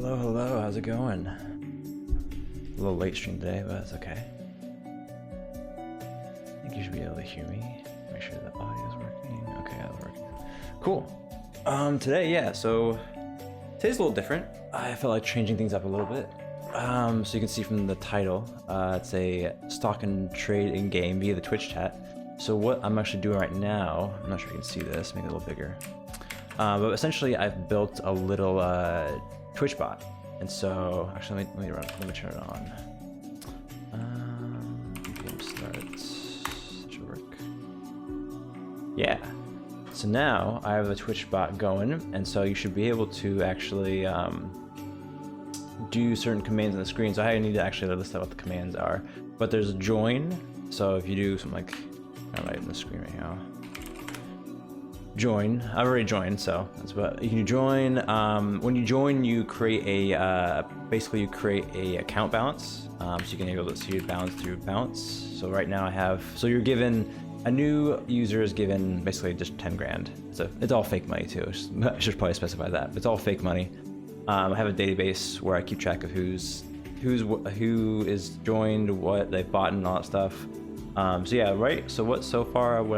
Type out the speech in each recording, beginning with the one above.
Hello, hello, how's it going? A little late stream today, but that's okay. I think you should be able to hear me. Make sure the audio is working. Okay, that's working. Cool. Today, yeah, so today's a little different. I felt like changing things up a little bit. So you can see from the title, it's a stock and trading game via the Twitch chat. So what I'm actually doing right now, I'm not sure if you can see this, make it a little bigger. But essentially I've built a little Twitch bot. And so, actually let me turn it on. Game start, should work. Yeah. So now I have a Twitch bot going, and so you should be able to actually do certain commands on the screen. So I need to actually list out what the commands are. But there's a join. So if you do something like, I'm right in the screen right now. Join. I've already joined, so that's what you can join. When you join, you create a basically you create a account balance, so you can be able to see your balance through balance. So right now I have. So you're given a new user is given basically just 10 grand. So it's all fake money too. I should probably specify that. It's all fake money. I have a database where I keep track of who is joined, what they've bought, and all that stuff. So yeah, right. So what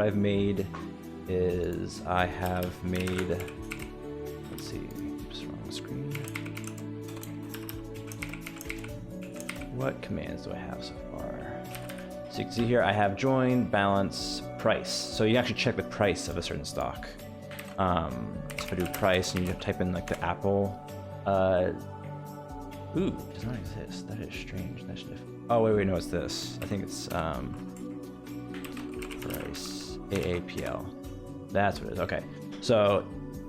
I've made is I have made, let's see, just wrong screen. What commands do I have so far? So you can see here I have join, balance, price. So you actually check the price of a certain stock. So if I do price and you type in like the Apple, ooh, it does not exist. That is strange. That's different. Oh wait, no, it's this. I think it's price AAPL. That's what it is. Okay, so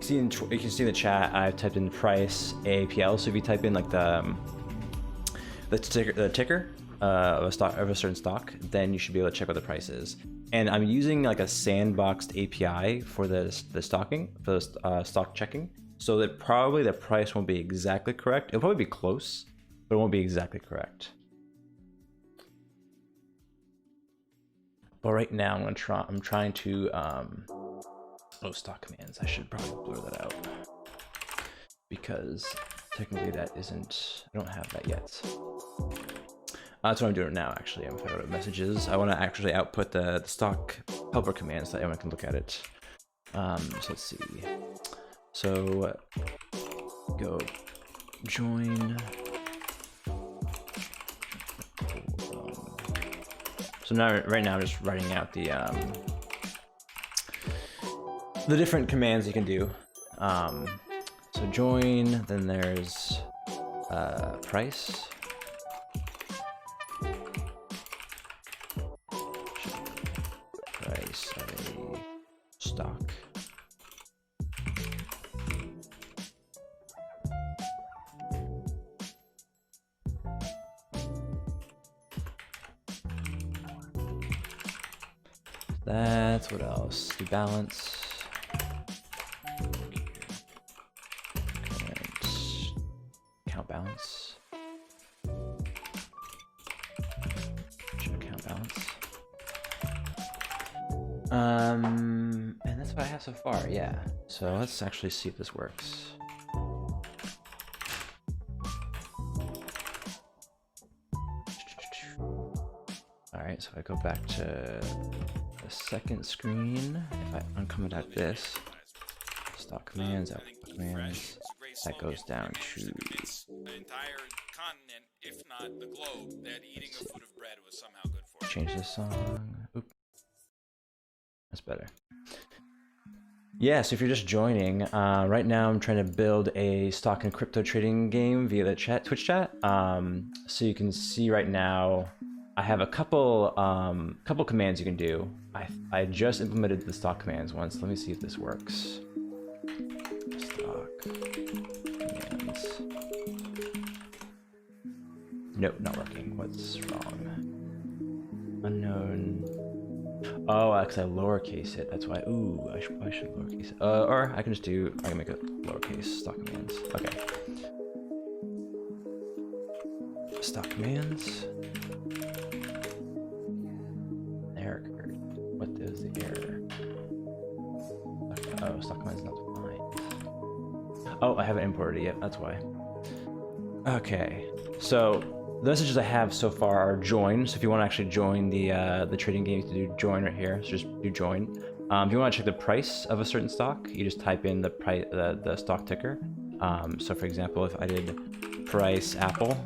you can see in the chat I've typed in price AAPL. So if you type in like the ticker of a certain stock, then you should be able to check what the price is. And I'm using like a sandboxed API for the stock checking, so that probably the price won't be exactly correct. It'll probably be close, but it won't be exactly correct. But right now I'm trying to stock commands. I should probably blur that out because technically that isn't. I don't have that yet. That's what I'm doing now. Actually, I'm going to messages. I want to actually output the stock helper commands so that everyone can look at it. So let's see. So go join. So now, right now, I'm just writing out the different commands you can do. So join, then there's price. Price of a stock. That's what else? The balance. Account balance. Account balance. And that's what I have so far, yeah. So let's actually see if this works. Alright, so if I go back to the second screen, if I uncomment this, stock commands, output commands, that goes down to an entire continent, if not the globe, that eating a foot of bread was somehow good for. Change this song. Oop. That's better. Yeah, so if you're just joining, right now I'm trying to build a stock and crypto trading game via the Twitch chat. So you can see right now I have a couple commands you can do. I just implemented the stock commands once. Let me see if this works. Stock commands. Nope, not working. What's wrong? Unknown. Oh, because I lowercase it. That's why. Ooh, I probably should lowercase it. Or I can just do. I can make a lowercase stock commands. Okay. Stock commands. Error occurred. What is the error? Oh, stock commands not defined. Oh, I haven't imported it yet. That's why. Okay, so the messages I have so far are join. So if you want to actually join the trading game, you have to do join right here. So just do join. If you want to check the price of a certain stock, you just type in the price, the stock ticker. So for example, if I did price Apple,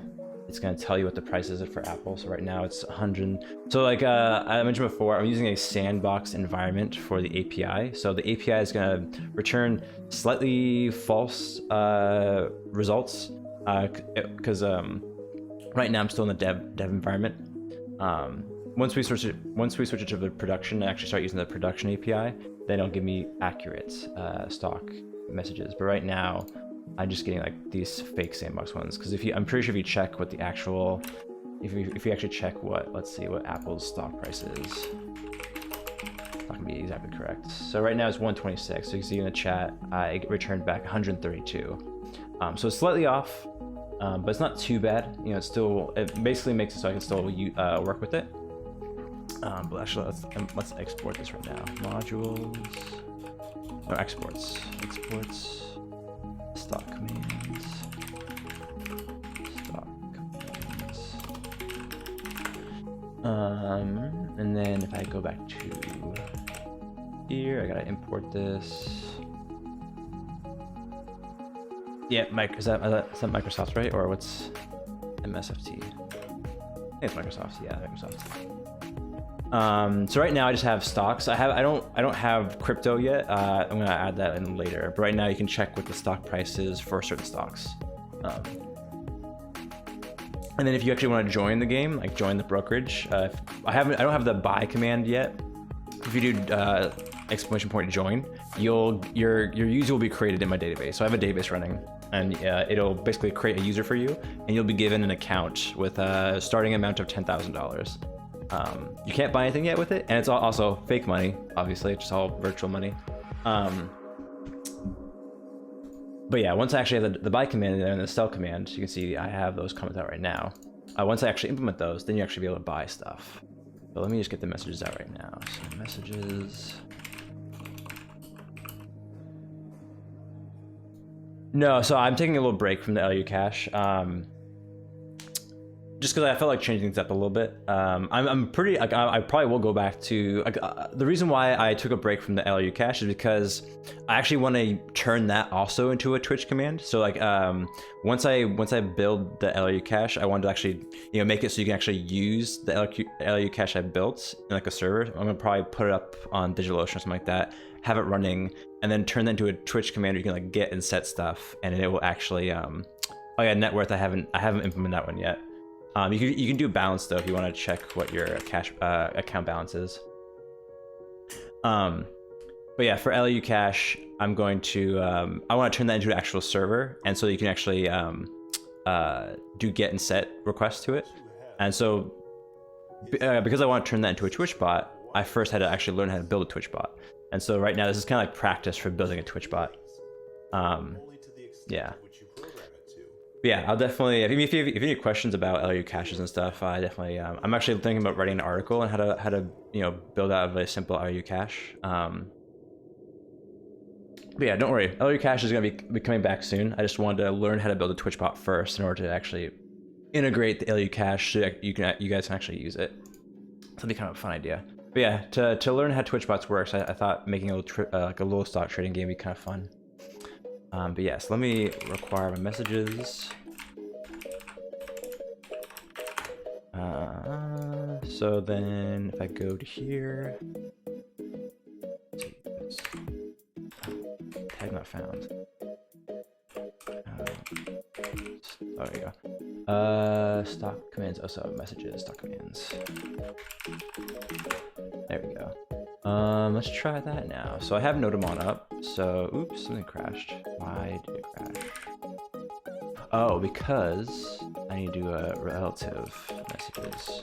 it's going to tell you what the price is for Apple. So right now it's 100. So like I mentioned before, I'm using a sandbox environment for the API. So the API is going to return slightly false results because right now I'm still in the dev environment. Once we switch it to the production and actually start using the production API, then it'll give me accurate stock messages. But right now, I'm just getting like these fake sandbox ones because I'm pretty sure if you check what the actual, if you actually check what, let's see what Apple's stock price is, it's not gonna be exactly correct. So right now it's 126. So you can see in the chat, I returned back 132. So it's slightly off, but it's not too bad. You know, it basically makes it so I can still work with it. But actually, let's export this right now. Modules, no exports, stock commands, and then if I go back to here, I gotta import this. Yeah, is that Microsoft, right? Or what's MSFT? I think it's Microsoft. Yeah, Microsoft. So right now I just have stocks. I don't have crypto yet. I'm gonna add that in later. But right now you can check what the stock price is for certain stocks. And then if you actually want to join the game, like join the brokerage, I don't have the buy command yet. If you do exclamation point join, your user will be created in my database. So I have a database running, and it'll basically create a user for you, and you'll be given an account with a starting amount of $10,000. You can't buy anything yet with it, and it's also fake money, obviously. It's just all virtual money. But yeah, once I actually have the buy command and the sell command, you can see I have those comments out right now. Once I actually implement those, then you actually be able to buy stuff. But let me just get the messages out right now. So messages. No, so I'm taking a little break from the LU cache. Just because I felt like changing things up a little bit. I'm pretty, like, I probably will go back to, the reason why I took a break from the LU cache is because I actually want to turn that also into a Twitch command. So like, once I build the LU cache, I wanted to actually, make it so you can actually use the LU cache I built in like a server. I'm gonna probably put it up on DigitalOcean or something like that, have it running, and then turn that into a Twitch command where you can like get and set stuff, and it will actually, oh yeah, net worth, I haven't implemented that one yet. You can do balance though if you want to check what your cash account balance is. But yeah, for LU cache, I'm going to I want to turn that into an actual server, and so you can actually do get and set requests to it. And so because I want to turn that into a Twitch bot, I first had to actually learn how to build a Twitch bot. And so right now this is kind of like practice for building a Twitch bot. Yeah. Yeah, I'll definitely, if you have any questions about LU caches and stuff, I definitely, I'm actually thinking about writing an article on how to build out a very simple LU cache. But yeah, don't worry, LU cache is going to be coming back soon. I just wanted to learn how to build a Twitch bot first in order to actually integrate the LU cache so that you guys can actually use it. So that'd be kind of a fun idea. But yeah, to learn how Twitch bots works, I thought making a little stock trading game would be kind of fun. But yes, let me require my messages. So then if I go to here, let's see, tag not found. Oh, there you go. Stock commands, also messages, stock commands. There we go. Let's try that now. So I have Notamon up. So, oops, something crashed. Why did it crash? Oh, because I need to do a relative messages.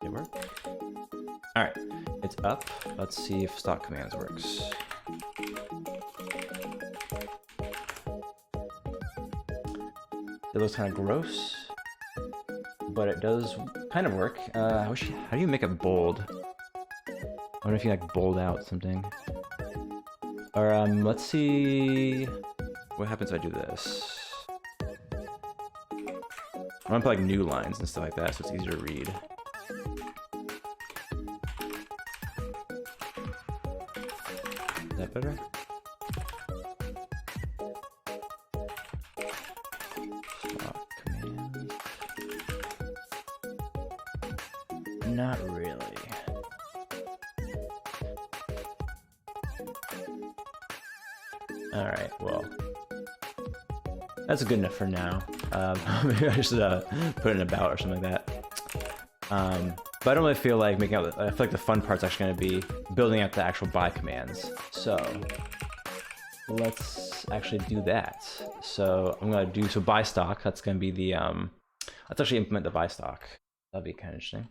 Did it work? All right, it's up. Let's see if stock commands works. It looks kind of gross, but it does kind of work. How do you make it bold? I wonder if you like bold out something. Or let's see what happens if I do this. I'm gonna put like new lines and stuff like that, so it's easier to read. Is that better? Stock commands. Not really. All right, well, that's good enough for now. Maybe I should put an about or something like that. But I don't really feel like making out. I feel like the fun part's actually going to be building out the actual buy commands. So let's actually do that. So I'm going to do buy stock. That's going to be the let's actually implement the buy stock. That'll be kind of interesting.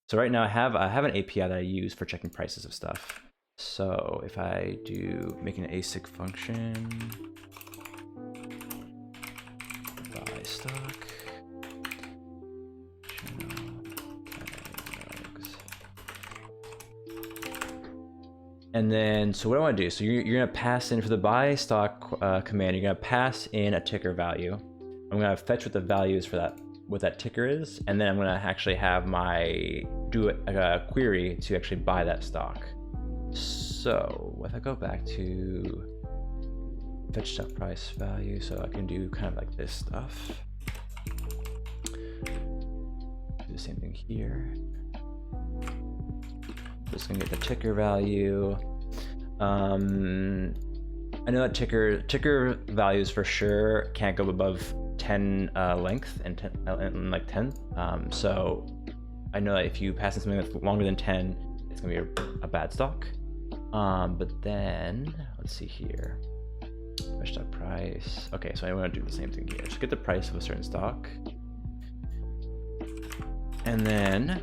So right now I have an API that I use for checking prices of stuff. So if I do make an async function, buy stock, and then so what I want to do, so you're going to pass in for the buy stock command, you're going to pass in a ticker value. I'm going to fetch what the values for that, what that ticker is, and then I'm going to actually have do a query to actually buy that stock. So if I go back to fetch stock price value, so I can do kind of like this stuff. Do the same thing here. Just gonna get the ticker value. I know that ticker values for sure can't go above 10 length and 10, like 10. So I know that if you pass in something that's longer than 10, it's gonna be a bad stock. But then let's see here. Fetch stock price. Okay, so I want to do the same thing here. Just get the price of a certain stock, and then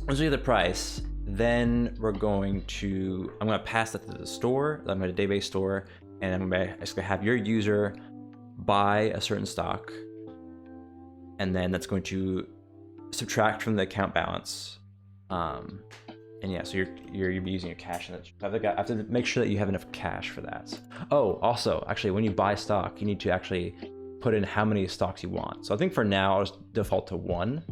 once we get the price, then we're going to. I'm going to pass that to the store. I'm going to database store, and I'm going to basically have your user buy a certain stock, and then that's going to subtract from the account balance. And yeah, so you're using your cash, and I have to make sure that you have enough cash for that. Oh, also, actually, when you buy stock, you need to actually put in how many stocks you want. So I think for now, I'll just default to 1.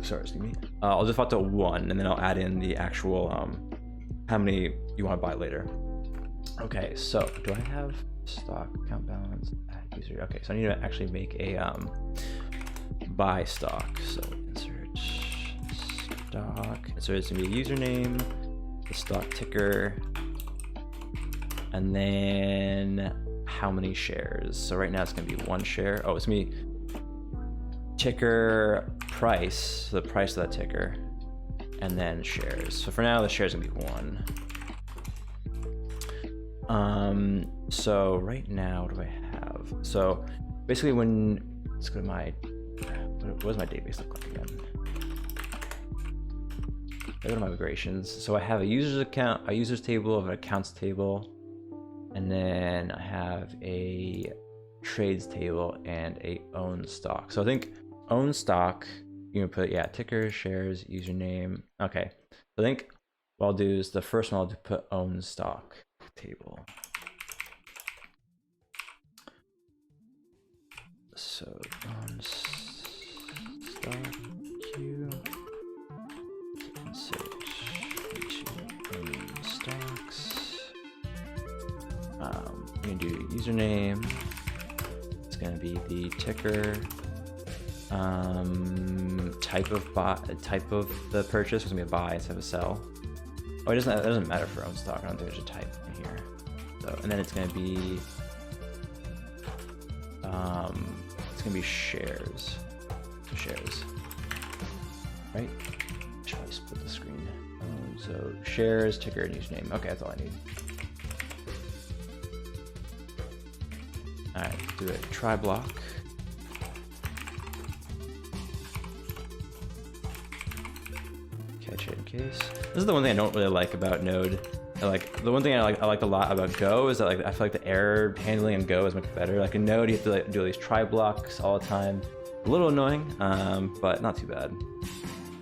Sorry, excuse me. I'll default to 1, and then I'll add in the actual how many you want to buy later. Okay, so do I have stock account balance user? Okay, so I need to actually make a buy stock. So insert stock. So it's gonna be a username, the stock ticker, and then how many shares. So right now it's gonna be 1 share. Oh, it's gonna be ticker price, the price of that ticker, and then shares. So for now the shares gonna be 1. So right now what do I have? So basically let's go to what does my database look like again? I go to my migrations. So I have a users account, a users table, of an accounts table, and then I have a trades table and a own stock. So I think own stock, you can put, yeah, ticker, shares, username. Okay, so I think what I'll do is the first one I'll put own stock table. So own stock queue. Search into own stocks. I'm gonna do username. It's gonna be the ticker. Type of the purchase is gonna be a buy instead of a sell. Oh, it doesn't matter for own stock. I don't think there's a type in here. So, and then it's gonna be shares. Shares, right? Should I split the screen? So shares, ticker, and username. Okay, that's all I need. All right, do a try block. Catch it in case. This is the one thing I don't really like about Node. The one thing I like a lot about Go is that I feel like the error handling in Go is much better. Like in Node, you have to do all these try blocks all the time. A little annoying, but not too bad.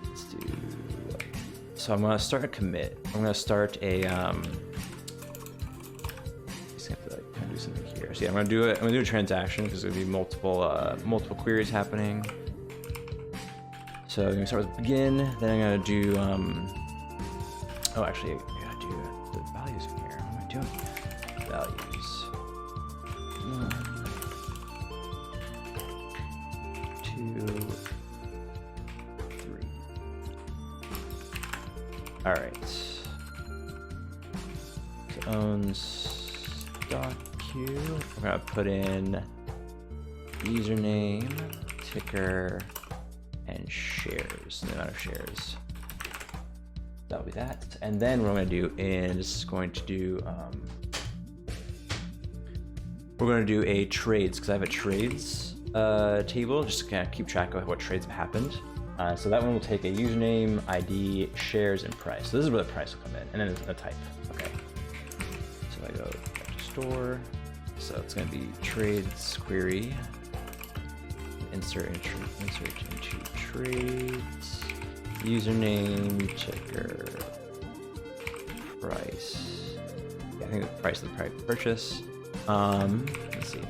Let's do. So I'm gonna start a commit. I'm gonna start a. Just have to kind of do something here. So yeah, I'm gonna do it. I'm gonna do a transaction because there's gonna be multiple queries happening. So I'm gonna start with begin. Then I'm gonna do. Oh, actually, I gotta do the values in here. What am I doing? Values. 1, 2, 3. All right. So owns stock queue. We're gonna put in username, ticker, and shares. The amount of shares. That'll be that. And then what I'm gonna do is we're gonna do a trades because I have a trades table just to kind of keep track of what trades have happened. So that one will take a username, ID, shares, and price. So this is where the price will come in, and then a type. Okay. So I go back to store. So it's gonna be trades query. Insert into trades. Username, ticker, price. Yeah, I think the price of the price purchase. Let's see.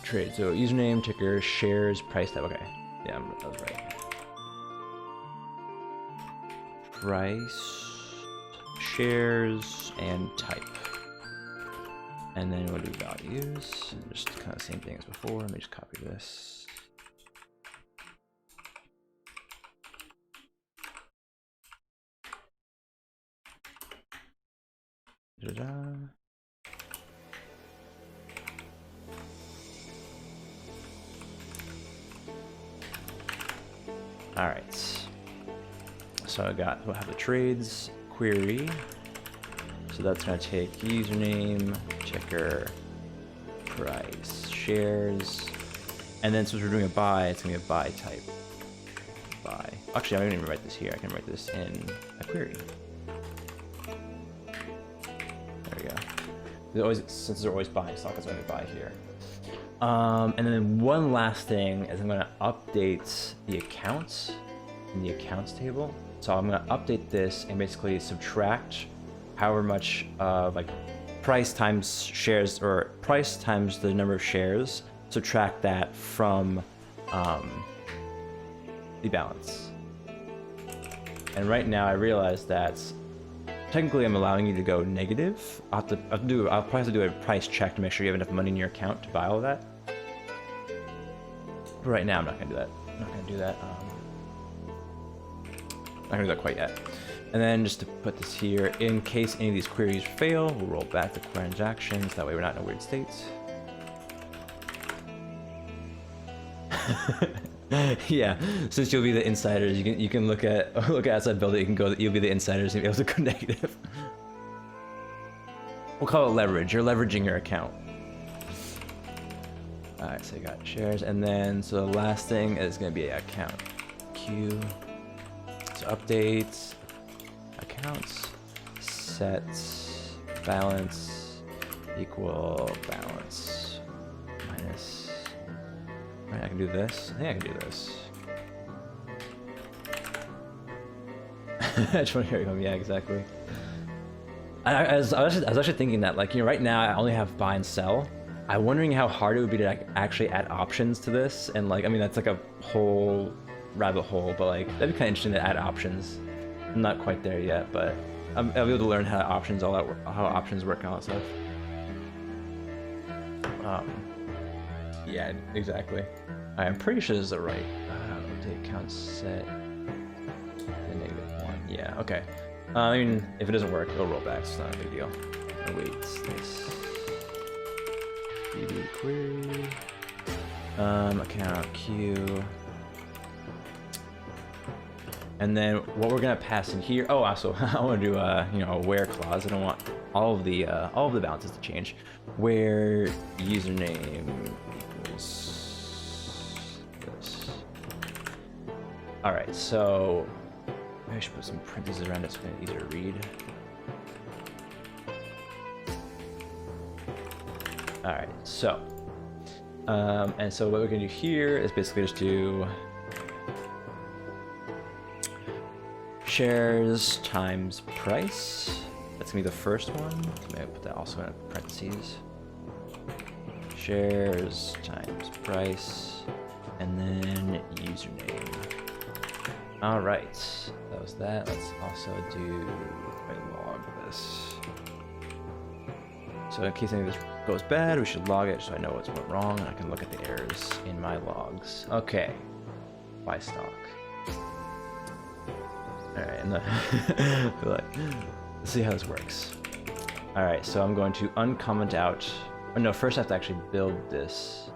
Trade. So username, ticker, shares, price type. Okay. Yeah, that was right. Price, shares, and type. And then we'll do values. Just kind of the same thing as before. Let me just copy this. Da-da. All right. So we'll have the trades query. So that's going to take username, ticker, price, shares, and then since we're doing a buy, it's going to be a buy type. Buy. Actually, I don't even write this here. I can write this in a query. There we go. Since they're always buying stock, it's going to be buy here. And then one last thing is I'm going to update the accounts in the accounts table. So I'm going to update this and basically subtract however much like price times shares or price times the number of shares, subtract that from the balance. And right now I realize that technically I'm allowing you to go negative. I'll probably have to do a price check to make sure you have enough money in your account to buy all of that. But right now I'm not gonna do that. I'm not gonna do that. Not gonna do that quite yet. And then just to put this here, in case any of these queries fail, we'll roll back the transactions. That way we're not in a weird state. Yeah, since you'll be the insiders, you can look at outside build it. You'll be the insiders and be able to go negative. We'll call it leverage. You're leveraging your account. All right, so you got shares, and then so the last thing is going to be account queue. So updates. Accounts, sets, balance, equal balance, minus, right, I can do this. I think I can do this. I just want to hear you go, yeah, exactly. I was actually thinking that, like, right now I only have buy and sell. I'm wondering how hard it would be to like, actually add options to this, and like, I mean, that's like a whole rabbit hole, but like, that'd be kind of interesting to add options. I'm not quite there yet, but I'll be able to learn how options work and all that stuff. Yeah, exactly. I'm pretty sure this is the right update account set. -1. Yeah, okay. I mean, if it doesn't work, it'll roll back. It's not a big deal. Oh, wait, this. DB query. Account queue. And then what we're gonna pass in here. Oh, also I want to do a where clause. I don't want all of the balances to change. Where username equals this. All right, so maybe I should put some parentheses around it so it's easier to read. All right, so and so what we're gonna do here is basically just do shares times price. That's gonna be the first one. So maybe put that also in parentheses. Shares times price, and then username. All right, that was that. Let's also do log this. So in case any of this goes bad, we should log it so I know what's went wrong and I can look at the errors in my logs. Okay, buy stock. All right, and let's see how this works. All right, so I'm going to uncomment out. Oh, no, first I have to actually build this.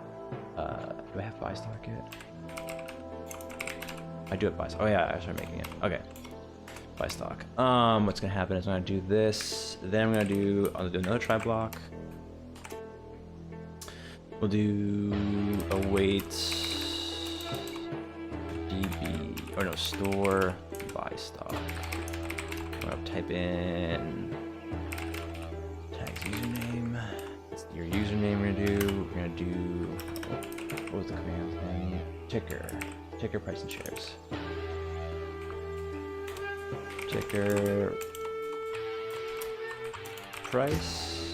Do I have buy stock yet? I do have buy stock. Oh yeah, I started making it. Okay, buy stock. What's gonna happen is I'm gonna do this. Then I'm gonna do another try block. We'll do await db or no store buy stock. I'm gonna type in tags username. It's your username. We're gonna do. What was the command thing? Ticker price and shares. Ticker price.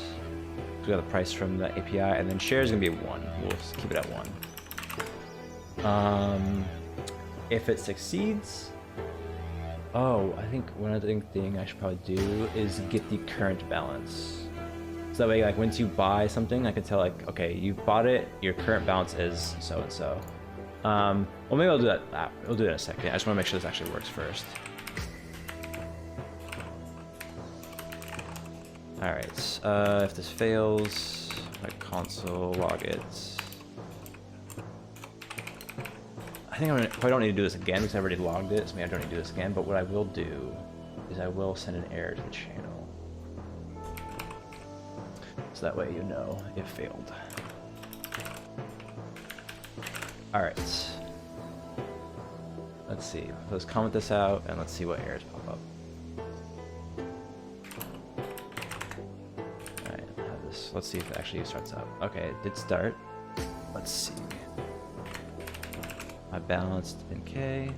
We got the price from the API, and then shares is gonna be a 1. We'll just keep it at 1. If it succeeds, oh, I think one other thing I should probably do is get the current balance. So that way, like once you buy something, I can tell like, okay, you bought it, your current balance is so and so. Well, maybe I'll do that. We'll do that in a second. I just want to make sure this actually works first. All right. If this fails, my console log it. I think I don't need to do this again because I already logged it, so maybe I don't need to do this again. But what I will do is I will send an error to the channel, so that way you know it failed. All right. Let's see. Let's comment this out and let's see what errors pop up. All right. Have this. Let's see if it actually starts up. Okay, it did start. Let's see. My balance in K.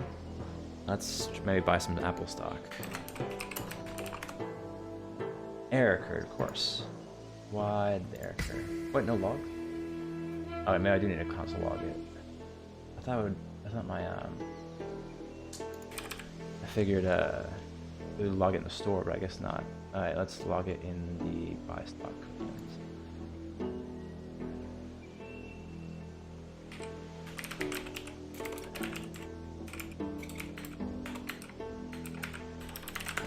Let's maybe buy some Apple stock. Error occurred, of course. Why did the error occur? Wait, no log? Oh, maybe I do need a console log it. I thought my I figured it would log it in the store, but I guess not. All right, let's log it in the buy stock commands.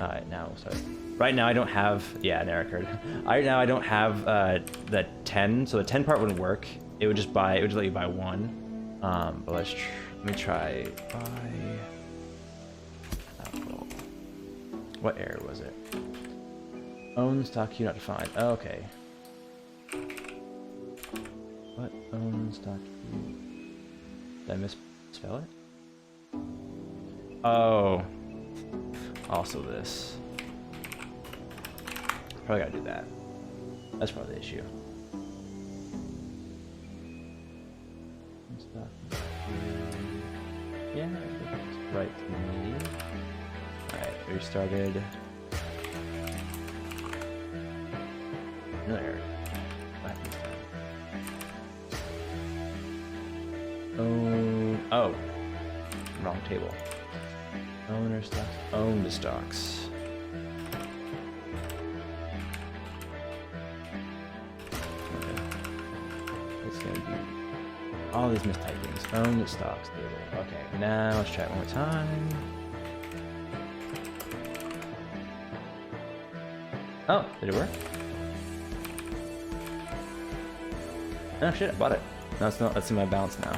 All right, now sorry. Right now I don't have an error occurred. Right now I don't have the 10, so the 10 part wouldn't work. It would just let you buy 1. But let me try buy Apple. What error was it? Own stock queue not defined. Oh, okay. What own stock queue? Did I misspell it? Oh. Also this. Probably gotta do that. That's probably the issue. Yeah, that's right to me. Alright, restarted. No error. What happens then? Oh. Wrong table. Owner stocks. Own the stocks. Okay. It's gonna be all these mistypings. Own the stocks table. Okay, now let's try it one more time. Oh, did it work? Oh shit, I bought it. No, it's not. That's in my balance now.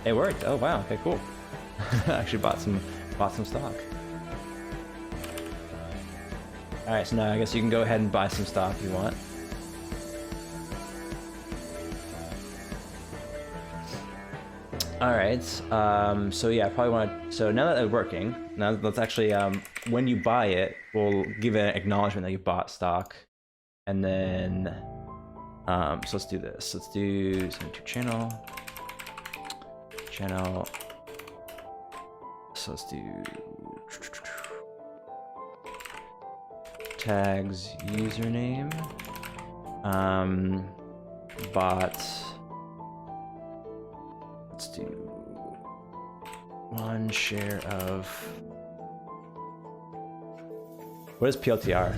It worked. Oh wow. Okay, cool. I actually bought some stock. All right, so now I guess you can go ahead and buy some stock if you want. All right. So yeah, I probably want to. So now that it's working, now let's actually when you buy it, we'll give an acknowledgement that you bought stock, and then so let's do this. Let's do send to channel. channel. So let's do tags username, bot. Let's do 1 share of. What is PLTR?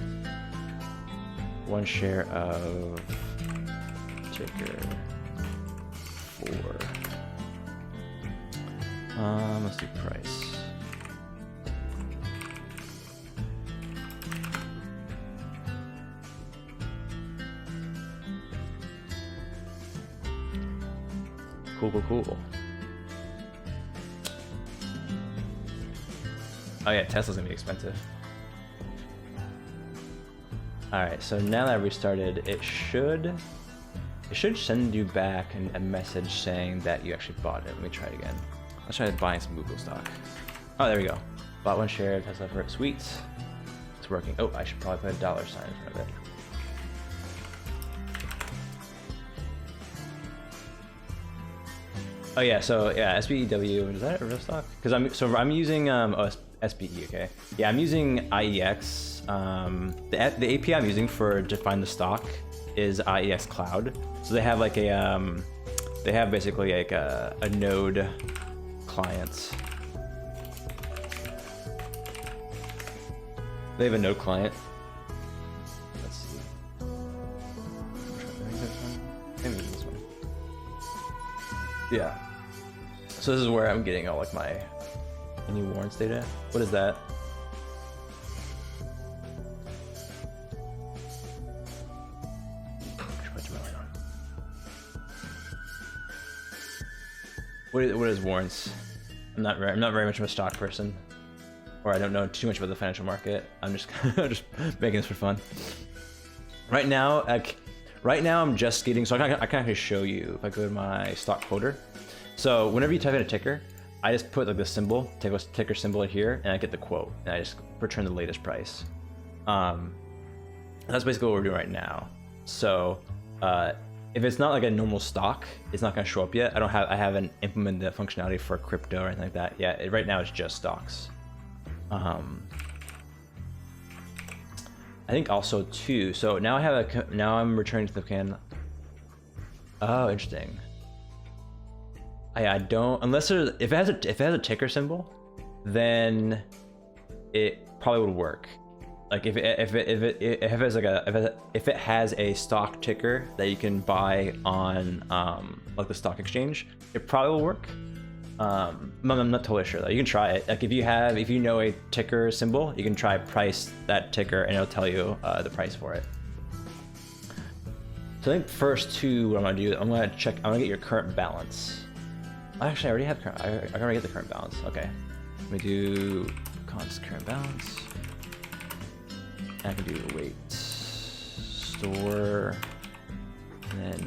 1 share of ticker 4. Let's do price. Cool. Oh yeah, Tesla's gonna be expensive. Alright, so now that I restarted, it should send you back a message saying that you actually bought it. Let me try it again. Let's try buying some Google stock. Oh, there we go. Bought 1 share of Tesla for it. Sweet. It's working. Oh, I should probably put a $ sign in front of it. Oh yeah, so yeah, SBEW, is that a real stock? Because I'm using SBE, okay. Yeah, I'm using IEX. The API I'm using to find the stock is IEX Cloud. So they have like they have basically like a node client. They have a node client. Let's see. Maybe this one. Yeah. So this is where I'm getting all like my any warrants data. What is that? What is warrants? I'm not very much of a stock person, or I don't know too much about the financial market. I'm just just making this for fun. Right now, I'm just getting. So I can actually show you if I go to my stock quoter. So whenever you type in a ticker, I just put like the symbol, take a ticker symbol here, and I get the quote, and I just return the latest price. That's basically what we're doing right now. So if it's not like a normal stock, it's not going to show up yet. I haven't implemented that functionality for crypto or anything like that yet. Right now it's just stocks. I think also too. So now I'm returning to the can. Oh, interesting. I don't, unless if it has a ticker symbol, then it probably would work. Like if it has a stock ticker that you can buy on like the stock exchange, it probably will work. I'm not totally sure though. You can try it. Like if you know a ticker symbol, you can try price that ticker and it'll tell you the price for it. So I think first two, what I'm gonna do, I'm gonna get your current balance. Actually, I already have current. I already get the current balance. Okay, let me do const current balance. And I can do wait store, and then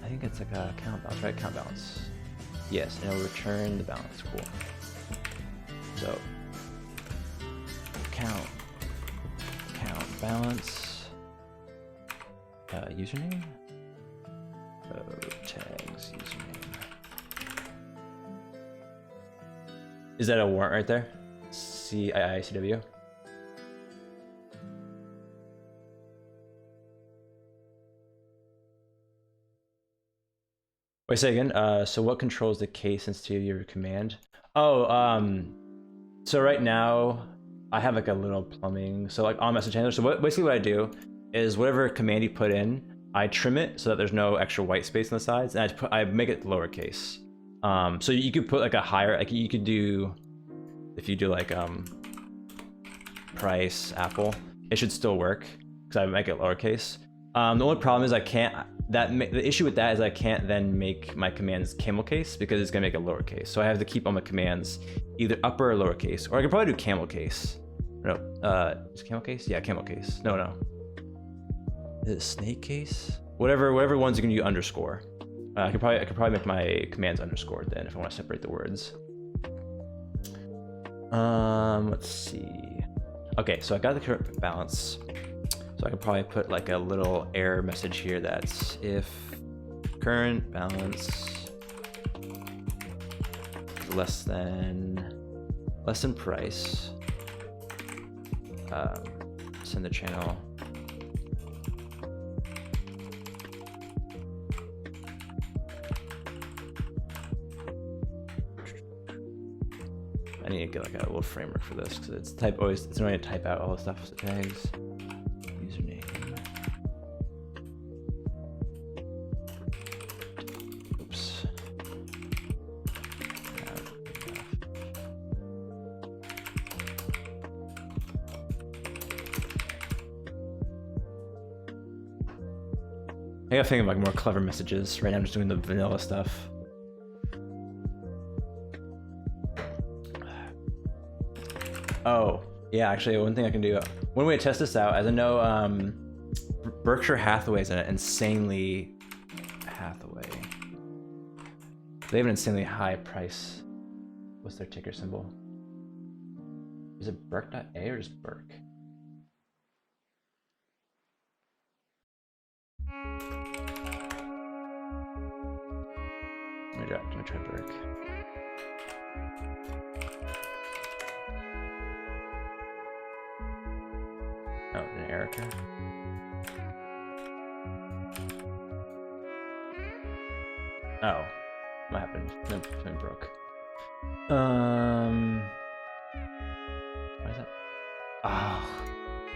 I think it's like a count balance, right? Count balance. Yes, and it'll return the balance. Cool. So count balance. Username. Tags username. Is that a warrant right there? CIICW. Wait, say again. So what controls the case sensitivity of your command? Oh, so right now I have like a little plumbing. So like on message handler. So basically what I do is whatever command you put in, I trim it so that there's no extra white space on the sides, and I make it lowercase. So you could put like a higher, like you could do, if you do like price Apple, it should still work because I make it lowercase. The only problem is the issue with that is I can't then make my commands camel case because it's gonna make it lowercase. So I have to keep all my commands either upper or lowercase, or I could probably do camel case. No, is camel case? Yeah, camel case. No. Is it snake case? Whatever ones you can do underscore. I could probably make my commands underscored then if I want to separate the words. Let's see. Okay, so I got the current balance. So I could probably put like a little error message here that's if current balance less than price. Send the channel. I need to get like a little framework for this because it's annoying to type out all the stuff. So tags, username. Oops. I gotta think of like more clever messages. Right now I'm just doing the vanilla stuff. Oh, yeah, actually one thing I can do, one way to test this out, as I know Berkshire Hathaway is an insanely they have an insanely high price. What's their ticker symbol? Is it Berk.A or just Berk? Let me try Berk. Oh, an Erica. Oh, what happened? Something broke. Why is that? Oh,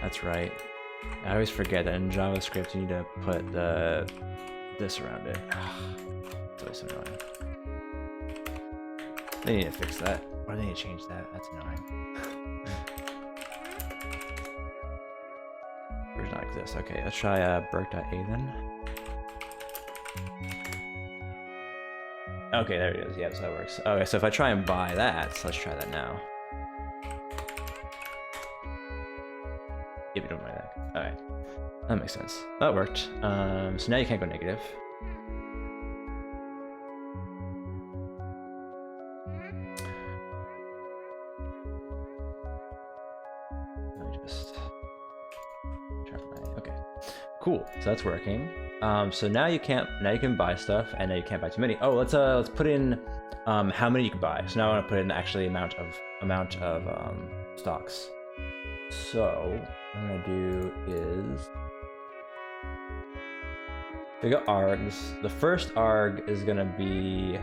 that's right. I always forget that in JavaScript you need to put this around it. It's always so annoying. They need to fix that, or they need to change that. That's annoying. Version not exist. Okay, let's try Berk.A then. Okay, there it is. Yeah, so that works. Okay, so if I try and buy that, so let's try that now. If you don't mind that. Alright. That makes sense. That worked. So now you can't go negative. Let me just try my, okay. Cool. So that's working. So now you can buy stuff, and now you can't buy too many. Oh, let's put in how many you can buy. So now I want to put in actually amount of stocks. So what I'm gonna do is we got args. The first arg is gonna be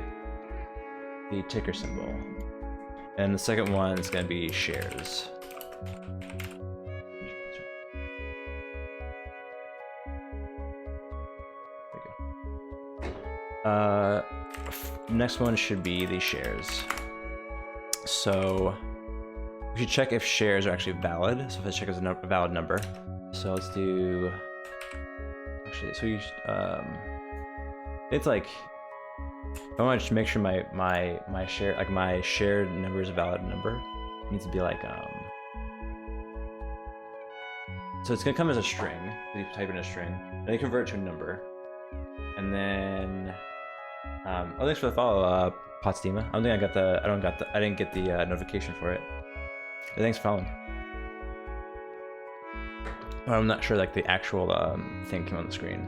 the ticker symbol, and the second one is gonna be shares. Next one should be the shares. So we should check if shares are actually valid. So let's check as a valid number. So let's do, actually, so you it's like, I want to make sure my share, like my shared number is a valid number. It needs to be like, so it's gonna come as a string. You type in a string, then you convert it to a number. And then, oh, thanks for the follow, Potsdema. I didn't get the notification for it. But thanks for following. Oh, I'm not sure like the actual thing came on the screen.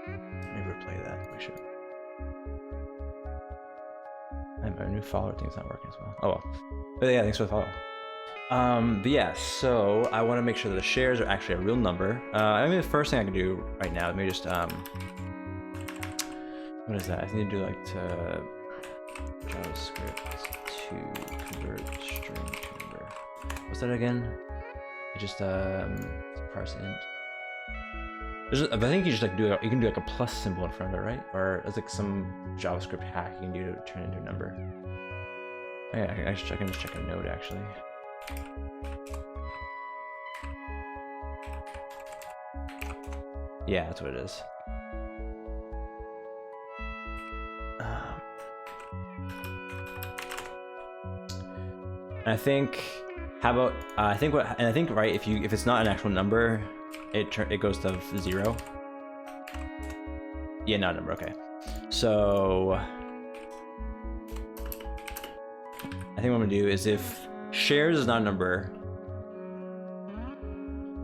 Let me replay that. Make sure. My new follower thing's not working as well. Oh well. But yeah, thanks for the follow. But yeah, so I want to make sure that the shares are actually a real number. I mean, the first thing I can do right now, let me just what is that? I need to do like to JavaScript to convert string to number. What's that again? You just parse int. I think you just like you can do like a plus symbol in front of it, right? Or it's like some JavaScript hack you can do to turn it into a number. Oh, yeah, I can just check a node actually. Yeah, that's what it is. And I think, how about I think right, if it's not an actual number, it goes to 0. Yeah, not a number. Okay, so I think what I'm gonna do is if shares is not a number,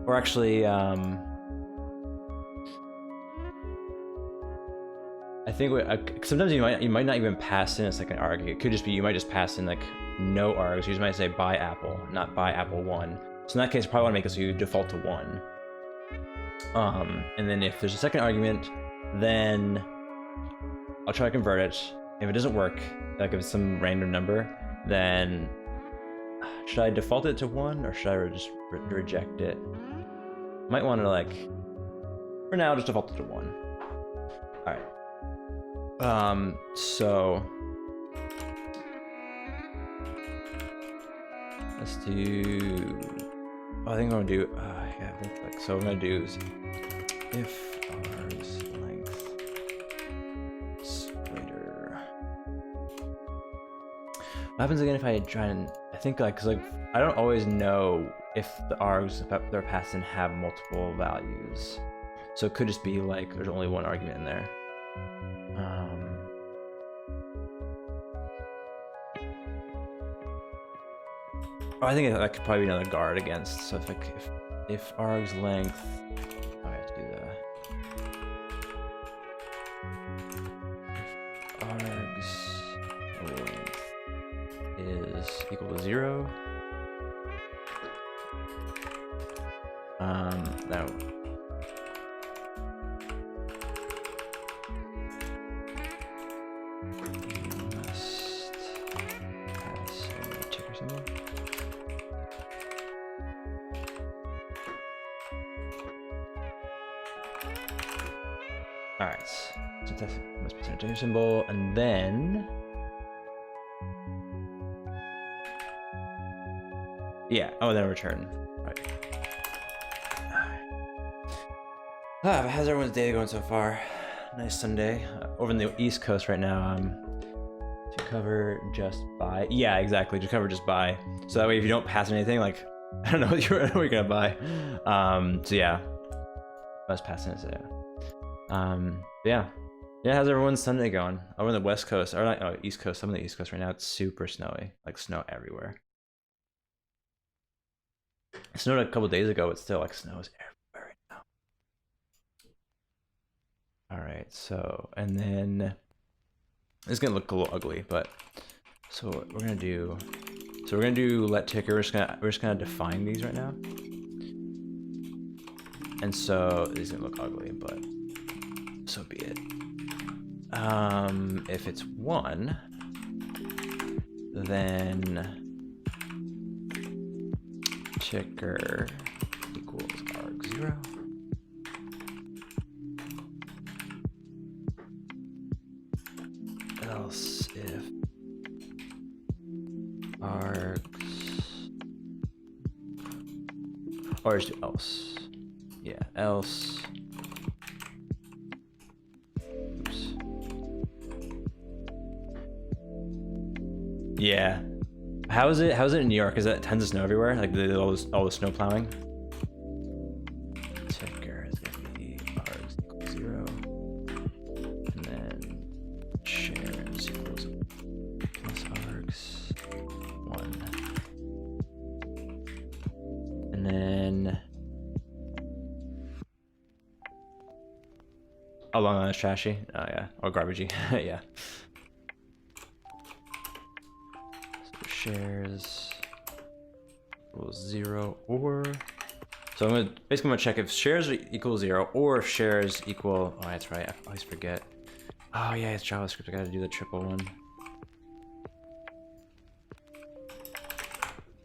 or actually I think sometimes you might not even pass in a second arg. It could just be you might just pass in like no args. You just might say buy apple, not buy apple 1. So in that case, you probably want to make it so you default to 1. And then if there's a second argument, then I'll try to convert it. If it doesn't work, like if it's some random number, then should I default it to 1 or should I just reject it? Might want to like, for now, just default it to 1. All right. So let's do. Oh, I think I'm gonna do. Yeah, I think like so. What I'm gonna do is if r's length is greater. What happens again if I try and I think like cause like I don't always know if the args that are passed in have multiple values, so it could just be like there's only one argument in there. Oh, I think that could probably be another guard against. So if arg's length, I have to do that. If arg's length is equal to 0, now. Alright, so that must be a ticker symbol, and then yeah, oh, then return. Right. How's everyone's day going so far? Nice Sunday. Over in the East Coast right now, to cover just by. Yeah, exactly. To cover just by. So that way, if you don't pass anything, like I don't know what you're gonna buy. So yeah, must pass in. So yeah. How's everyone's Sunday going? Over on the West Coast, or not? Oh, East Coast. I'm on the East Coast right now. It's super snowy, like snow everywhere. It snowed a couple days ago, but still, like snow is everywhere right now. All right, so and then it's gonna look a little ugly, but so what we're gonna do. So we're gonna do let ticker. We're just gonna define these right now, and so these gonna look ugly, but so be it. If it's 1, then ticker equals arg0. Else if args, or just do else. Yeah, else. Yeah. How is it in New York? Is that tons of snow everywhere? Like all the snow plowing? Ticker is gonna be args equals 0. And then shares equals plus args 1. And then oh, long line is trashy. Oh yeah. Or garbagey. Yeah. Shares equals 0 or so I'm gonna check if shares equal 0 or if shares equal. Oh, that's right. I always forget. Oh yeah, it's JavaScript. I gotta do the triple one.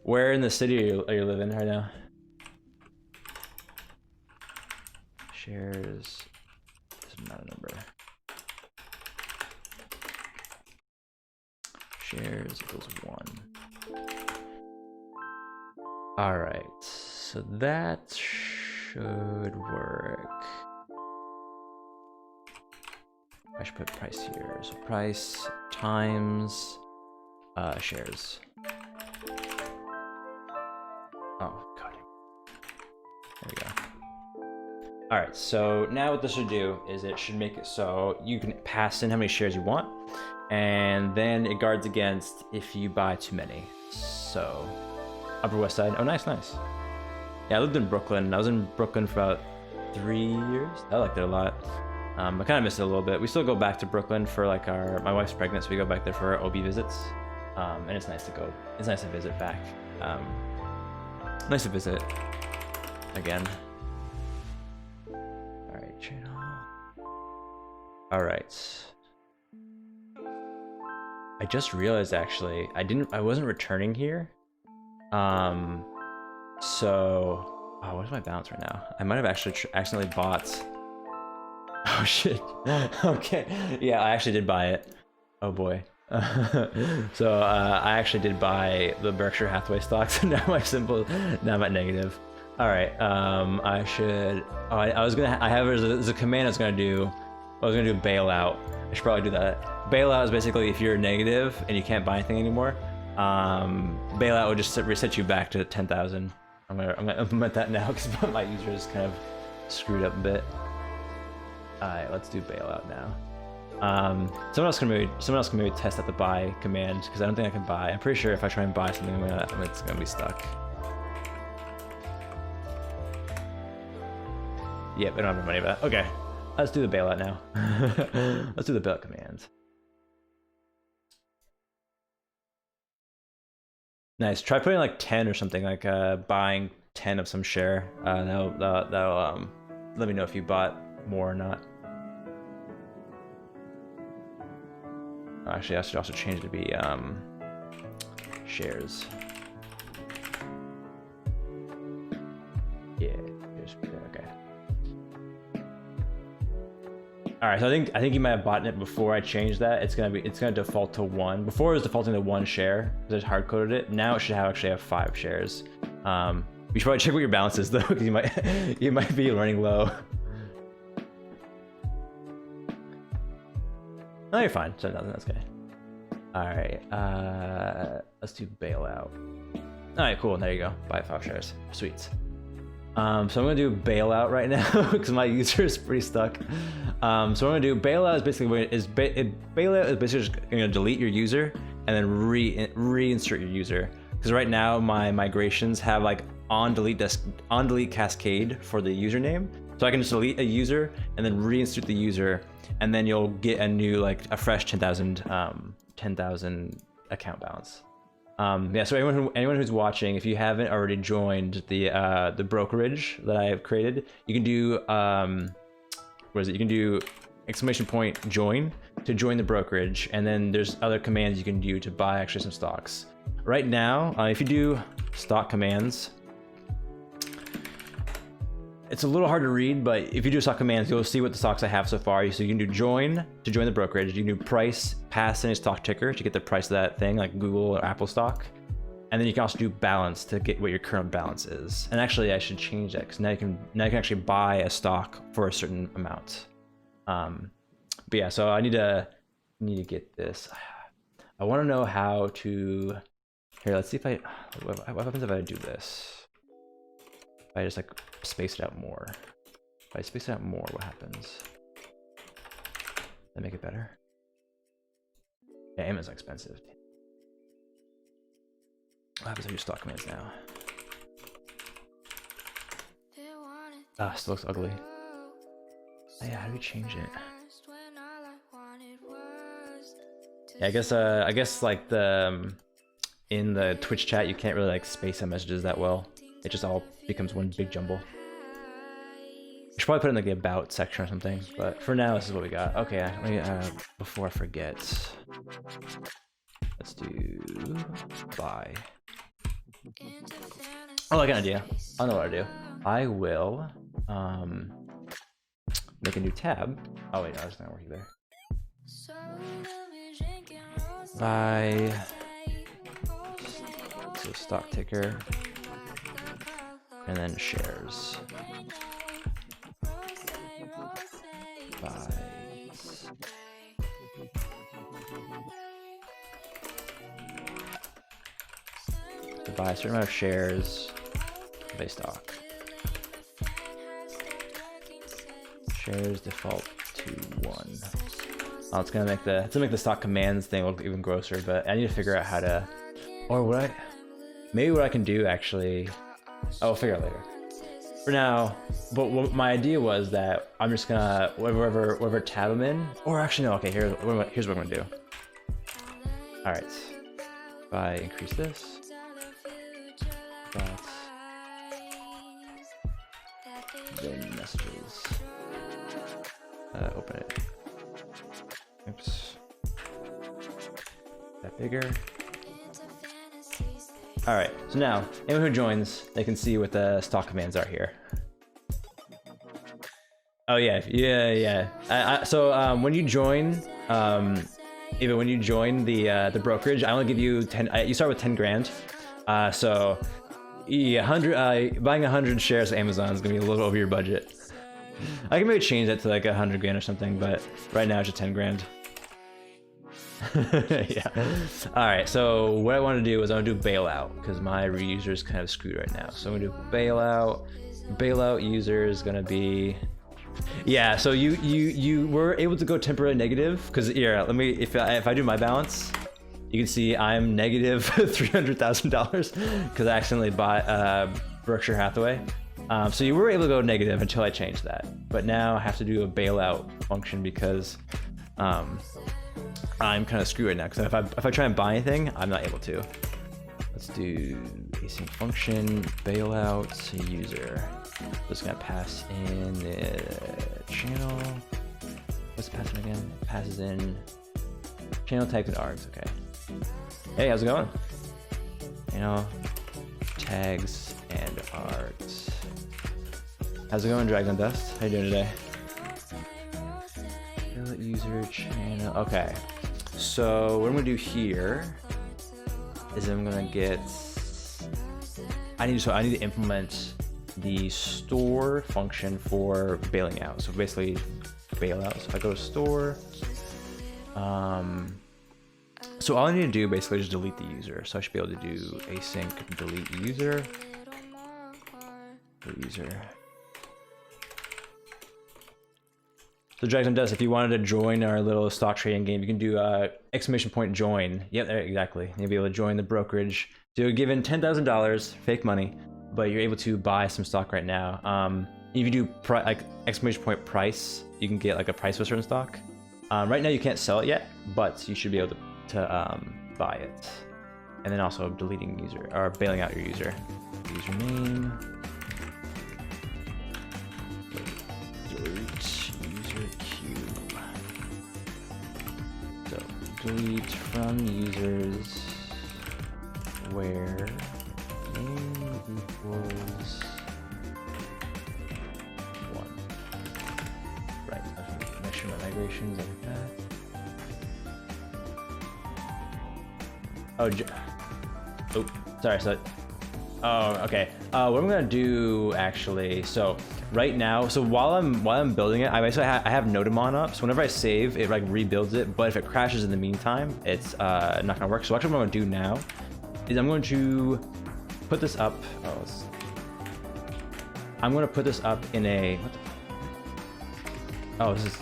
Where in the city are you living right now? Shares is not a number. Shares equals 1. All right, so that should work. I should put price here. So price times shares. Oh, God. There we go. All right, so now what this should do is it should make it so you can pass in how many shares you want, and then it guards against if you buy too many. So Upper West Side. Oh, nice. Yeah, I lived in Brooklyn. I was in Brooklyn for about 3 years. I liked it a lot. I kind of miss it a little bit. We still go back to Brooklyn for like my wife's pregnant, so we go back there for our OB visits. And it's nice to go. It's nice to visit back. Nice to visit again. All right, channel. All right. I just realized actually I wasn't returning here. So where's my balance right now? I might have actually accidentally bought. Oh shit. Okay. Yeah, I actually did buy it. Oh boy. So I actually did buy the Berkshire Hathaway stocks. Now now I'm at negative. All right. I should. Oh, there's a command I was gonna do. I was gonna do bailout. I should probably do that. Bailout is basically if you're negative and you can't buy anything anymore. Bailout will just reset you back to 10,000. I'm gonna implement that now because my user is kind of screwed up a bit. All right, let's do bailout now. Someone else can maybe test out the buy command because I don't think I can buy. I'm pretty sure if I try and buy something, it's gonna be stuck. Yep, I don't have any money for that. Okay, let's do the bailout now. Let's do the bailout command. Nice. Try putting like 10 or something, like buying 10 of some share. That'll let me know if you bought more or not. Actually, I should also change it to be shares. Yeah, okay. All right, so I think you might have bought it before I changed that. It's gonna default to 1. Before it was defaulting to 1 share because I hard coded it. Now it should actually have 5 shares. You should probably check what your balance is though, because you might be running low. No, you're fine. So nothing. That's okay. All right. Let's do bailout. All right, cool. There you go. Buy 5 shares. Sweet. So I'm gonna do bailout right now because my user is pretty stuck. So what I'm gonna do bailout is basically bailout is basically just gonna delete your user and then reinsert your user. Because right now my migrations have like on delete cascade for the username. So I can just delete a user and then reinsert the user, and then you'll get a new a fresh 10,000 account balance. Yeah, so anyone who's watching, if you haven't already joined the brokerage that I have created, you can do You can do !join to join the brokerage, and then there's other commands you can do to buy actually some stocks. Right now, if you do stock commands, it's a little hard to read, but if you do stock commands, you'll see what the stocks I have so far. So you can do join to join the brokerage. You can do price, pass in a stock ticker to get the price of that thing, like Google or Apple stock. And then you can also do balance to get what your current balance is. And actually, I should change that because now you can actually buy a stock for a certain amount. But yeah, so I need to get this. I want to know how to. Here, let's see if what happens if I do this. If I just space it out more. If I space it out more, what happens? That make it better? Yeah, Amazon's expensive. What happens if I use stock commands now? Ah, still looks ugly. Oh, yeah, how do we change it? Yeah, I guess like in the Twitch chat you can't really space out messages that well. It just all becomes one big jumble. You should probably put it in the about section or something, but for now this is what we got. Okay, before I forget, let's do buy. Oh, I got an idea. I know what I do. I will make a new tab. Oh wait, no, it's not working there. Buy. So stock ticker. And then shares. Buys. To buy a certain amount of shares of a stock. Shares default to 1. Oh, it's gonna make the stock commands thing look even grosser, but I need to figure out how to, or maybe what I can do actually. I'll figure out later. for now. But what my idea was that I'm just gonna whatever tab I'm in, or actually no. Okay, here's what I'm gonna do. All right, if I increase this, then messages. Open it. Oops. That bigger. All right. So now anyone who joins, they can see what the stock commands are here. Oh yeah. So when you join, even when you join the brokerage, I only give you 10. You start with 10 grand. So yeah, buying 100 shares of Amazon is gonna be a little over your budget. I can maybe change that to like 100 grand or something, but right now it's just 10 grand. Yeah. All right. So what I want to do is I'm gonna do bailout because my user is kind of screwed right now. So I'm gonna do bailout. Bailout user is gonna be. Yeah. So you were able to go temporarily negative because here, let me if I do my balance, you can see I'm negative $300,000 because I accidentally bought Berkshire Hathaway. So you were able to go negative until I changed that, but now I have to do a bailout function because I'm kind of screwed right now. Because if I try and buy anything, I'm not able to. Let's do async function bailout user. Just gonna pass in the channel. What's the pass in again? Passes in channel tags and args. Okay. Hey, how's it going? Channel tags and args. How's it going, Dragon Dust? How you doing today? User channel. Okay. So what I'm gonna do here is I'm gonna get. I need to implement the store function for bailing out. So basically, bail out. So if I go to store, so all I need to do basically is delete the user. So I should be able to do async delete user. Delete user. So Dragon Dust, if you wanted to join our little stock trading game, you can do !join. Yep, there, exactly. You'll be able to join the brokerage. So you're given $10,000, fake money, but you're able to buy some stock right now. If you do like !price, you can get like a price for a certain stock. Right now you can't sell it yet, but you should be able to buy it. And then also deleting user or bailing out your user. Username. Delete from users where name equals 1. Right, make sure my migrations like that. Oh, sorry. So, oh, okay. What I'm gonna do actually, so right now, so while I'm building it, I have Nodemon up. So whenever I save, it like rebuilds it. But if it crashes in the meantime, it's not gonna work. So actually, what I'm gonna do now is I'm going to put this up. I'm gonna put this up in a. What the? Oh, this is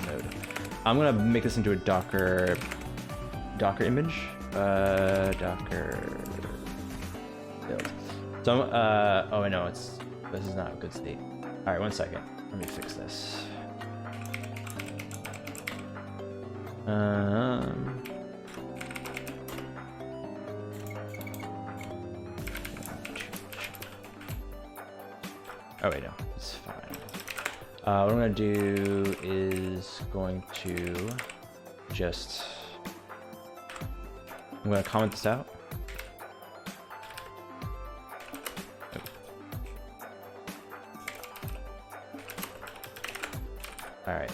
Node. I'm gonna make this into a Docker image. Docker build. So oh, I know this is not a good state. All right, 1 second. Let me fix this. Oh wait, no, it's fine. What I'm gonna do is going to just. I'm gonna comment this out. All right,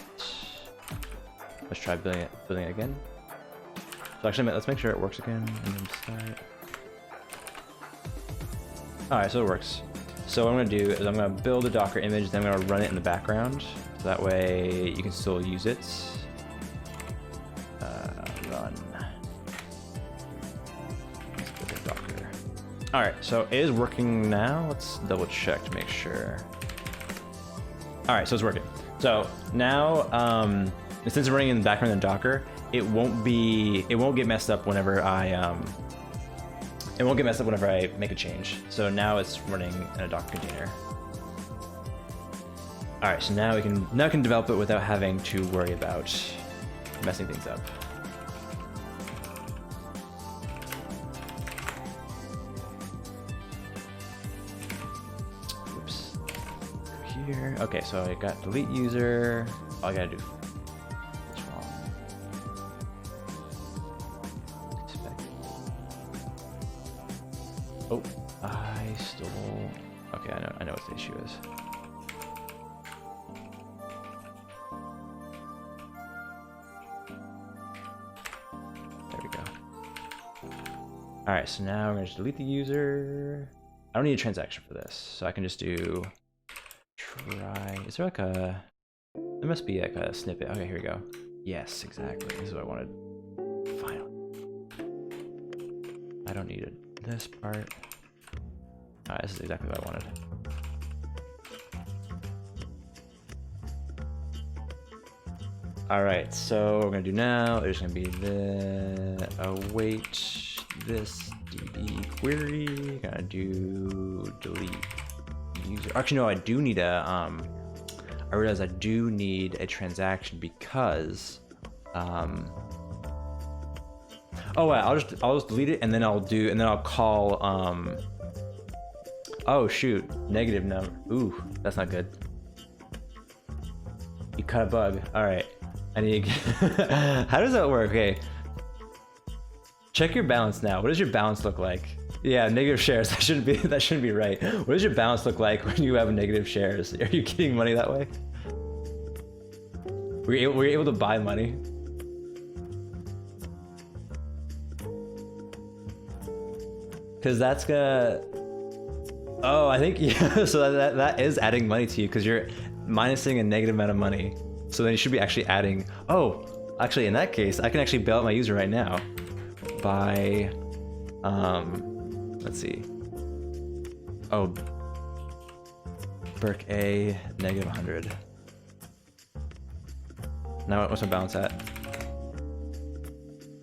let's try building it again. So actually, let's make sure it works again and then start. All right, so it works. So what I'm gonna do is I'm gonna build a Docker image, then I'm gonna run it in the background. So that way you can still use it. Run. Let's build a Docker. All right, so it is working now. Let's double check to make sure. All right, so it's working. So now, since it's running in the background in Docker, it won't get messed up whenever I it won't get messed up whenever I make a change. So now it's running in a Docker container. All right, so now we can develop it without having to worry about messing things up. Oops. Go here. Okay, so I got delete user. All I gotta do. What's wrong? Expect. Oh, I stole. Okay, I know what the issue is. All right, so now we're gonna just delete the user. I don't need a transaction for this, so I can just do try. Is there like a? There must be like a snippet. Okay, here we go. Yes, exactly. This is what I wanted. Finally. I don't need this part. All right, this is exactly what I wanted. All right, so what we're gonna do now, there's gonna be the await this DB query. Gonna do delete user. Actually, no, I do need a. I realize I do need a transaction because. Oh, wait, I'll just delete it and then I'll call. Oh shoot, negative number. Ooh, that's not good. You cut a bug. All right. I need to how does that work? Okay. Check your balance now. What does your balance look like? Yeah, negative shares. That shouldn't be right. What does your balance look like when you have negative shares? Are you getting money that way? Were you able to buy money? Cause that's gonna. Oh, I think yeah. So that is adding money to you because you're minusing a negative amount of money. So then you should be actually adding. Oh, actually, in that case, I can actually bail out my user right now by, let's see. Oh, Burke A negative 100. Now what's my balance at?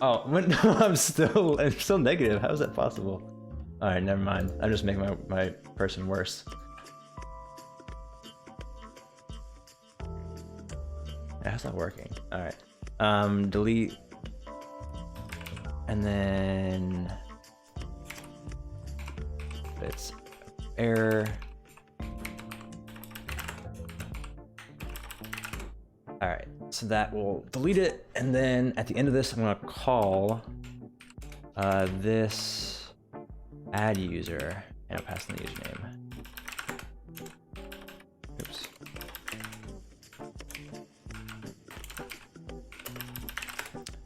Oh, I'm still negative. How is that possible? All right, never mind. I'm just making my person worse. That's not working. All right. Delete. And then it's error. All right. So that will delete it. And then at the end of this, I'm going to call this add user and I'll pass in the username. Oops.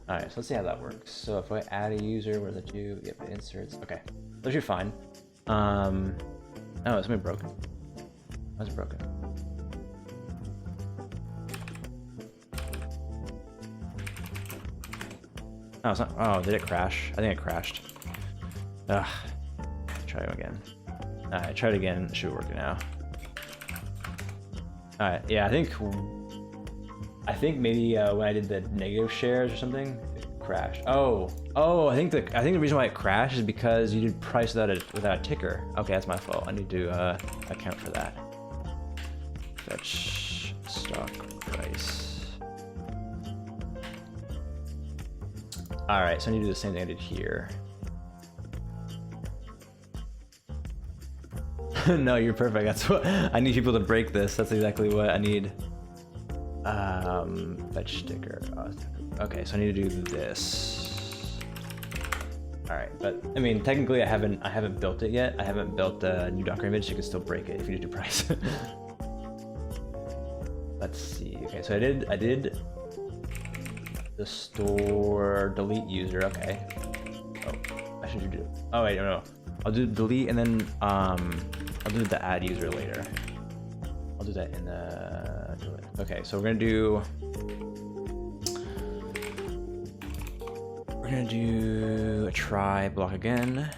All right, so let's see how that works. So if I add a user, what does it do? Yep, it inserts. Okay, those are fine. Oh, it's something broken. How's it broken? Oh, it's not. Oh, did it crash? I think it crashed. Ugh. Try it again. All right, try it again. It should work now. All right, yeah, I think maybe when I did the negative shares or something, it crashed. Oh, I think the reason why it crashed is because you did price without a ticker. Okay, that's my fault. I need to account for that. Fetch stock price. All right, so I need to do the same thing I did here. No, you're perfect. That's what I need people to break this. That's exactly what I need. Fetch sticker. Okay, so I need to do this. All right, but I mean, technically, I haven't built it yet. I haven't built a new Docker image. So you can still break it if you do price. Let's see. Okay, so I did the store delete user. Okay. Oh, I should do. Oh wait, no. I'll do delete and then I'll do the add user later. I'll do that in the. Okay, so we're gonna do a try block again,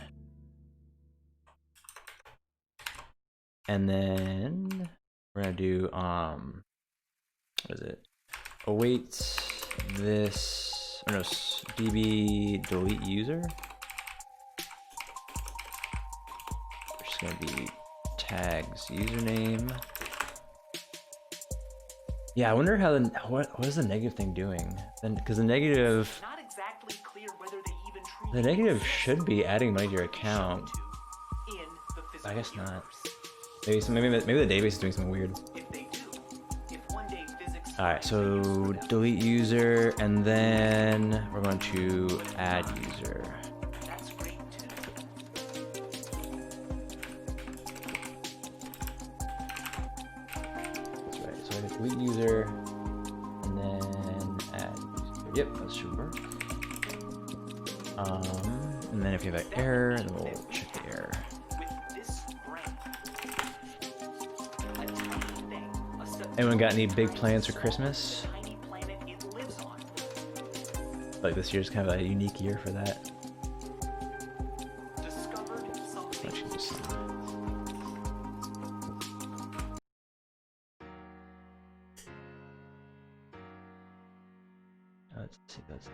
and then we're gonna do what is it? Await this. Or no, db delete user. gonna be tags username. Yeah, I wonder how what is the negative thing doing? Then because the negative Not exactly clear whether they even truly the negative exist should be adding money to your or be shown account. to in the physical I guess not. universe. Maybe the database is doing something weird. If they do, if one day physics Alright, so delete user, and then we're going to add user. that's great too. That's right. So I delete user, and then add user. Yep, that should work. And then if you have an error, then we'll check the error. With this strength, a tiny thing, a Anyone got any big plans for Christmas? tiny planet it lives on. Like this year's kind of a unique year for that. Discovered something. Actually, just let's see. Let's see.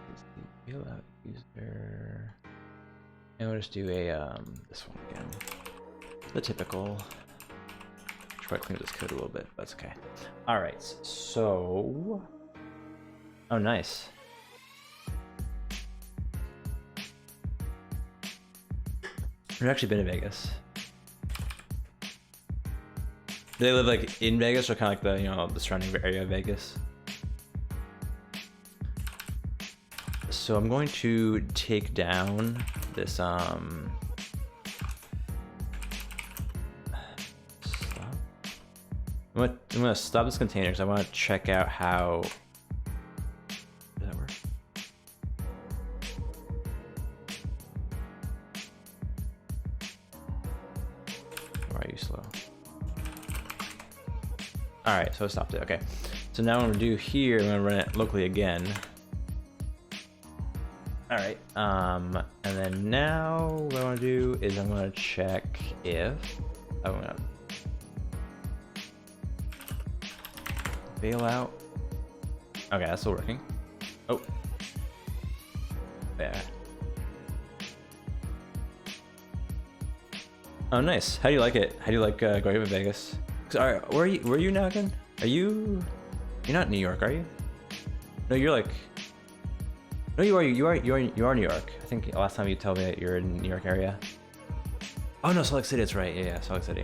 Fill out user, and we'll just do a this one again. The typical. Try to clean up this code a little bit. That's okay. All right. So. Oh, nice. I've actually been to Vegas. Do they live like in Vegas or kind of like the, you know, the surrounding area of Vegas? So I'm going to take down this stop. I'm gonna stop this container because I want to check out how. Does that work? Why are you slow? Alright, so I stopped it. Okay. So now what I'm gonna do here, I'm gonna run it locally again. Alright. And then now what I wanna do is I'm gonna check if I'm gonna bail out. Okay, that's still working. Oh. Yeah. Oh, nice. How do you like it? How do you like going to Vegas? Alright, where are you now again? You're not in New York, are you? No, you're like. No, you are New York. I think last time you told me that you're in New York area. Oh no, Salt Lake City. That's right. Yeah, Salt Lake City.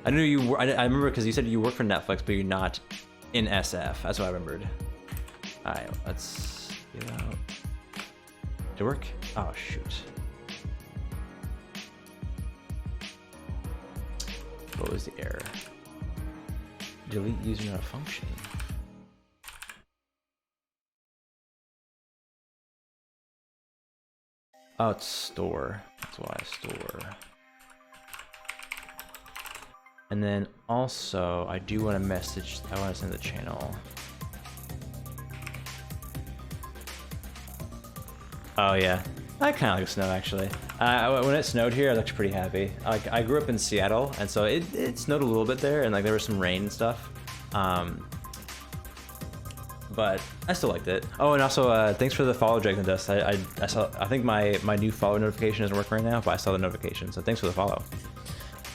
I knew you were. I remember because you said you work for Netflix, but you're not in SF. That's what I remembered. All right, let's get out. Did it work? Oh shoot. What was the error? Delete user not function. Oh, it's store. That's why store. And then also, I do want to message. I want to send the channel. Oh yeah, I kind of like snow actually. When it snowed here, I was actually pretty happy. Like I grew up in Seattle, and so it snowed a little bit there, and like there was some rain and stuff. But I still liked it. Oh, and also thanks for the follow, Dragon Dust. I saw. I think my new follow notification isn't working right now, but I saw the notification, so thanks for the follow.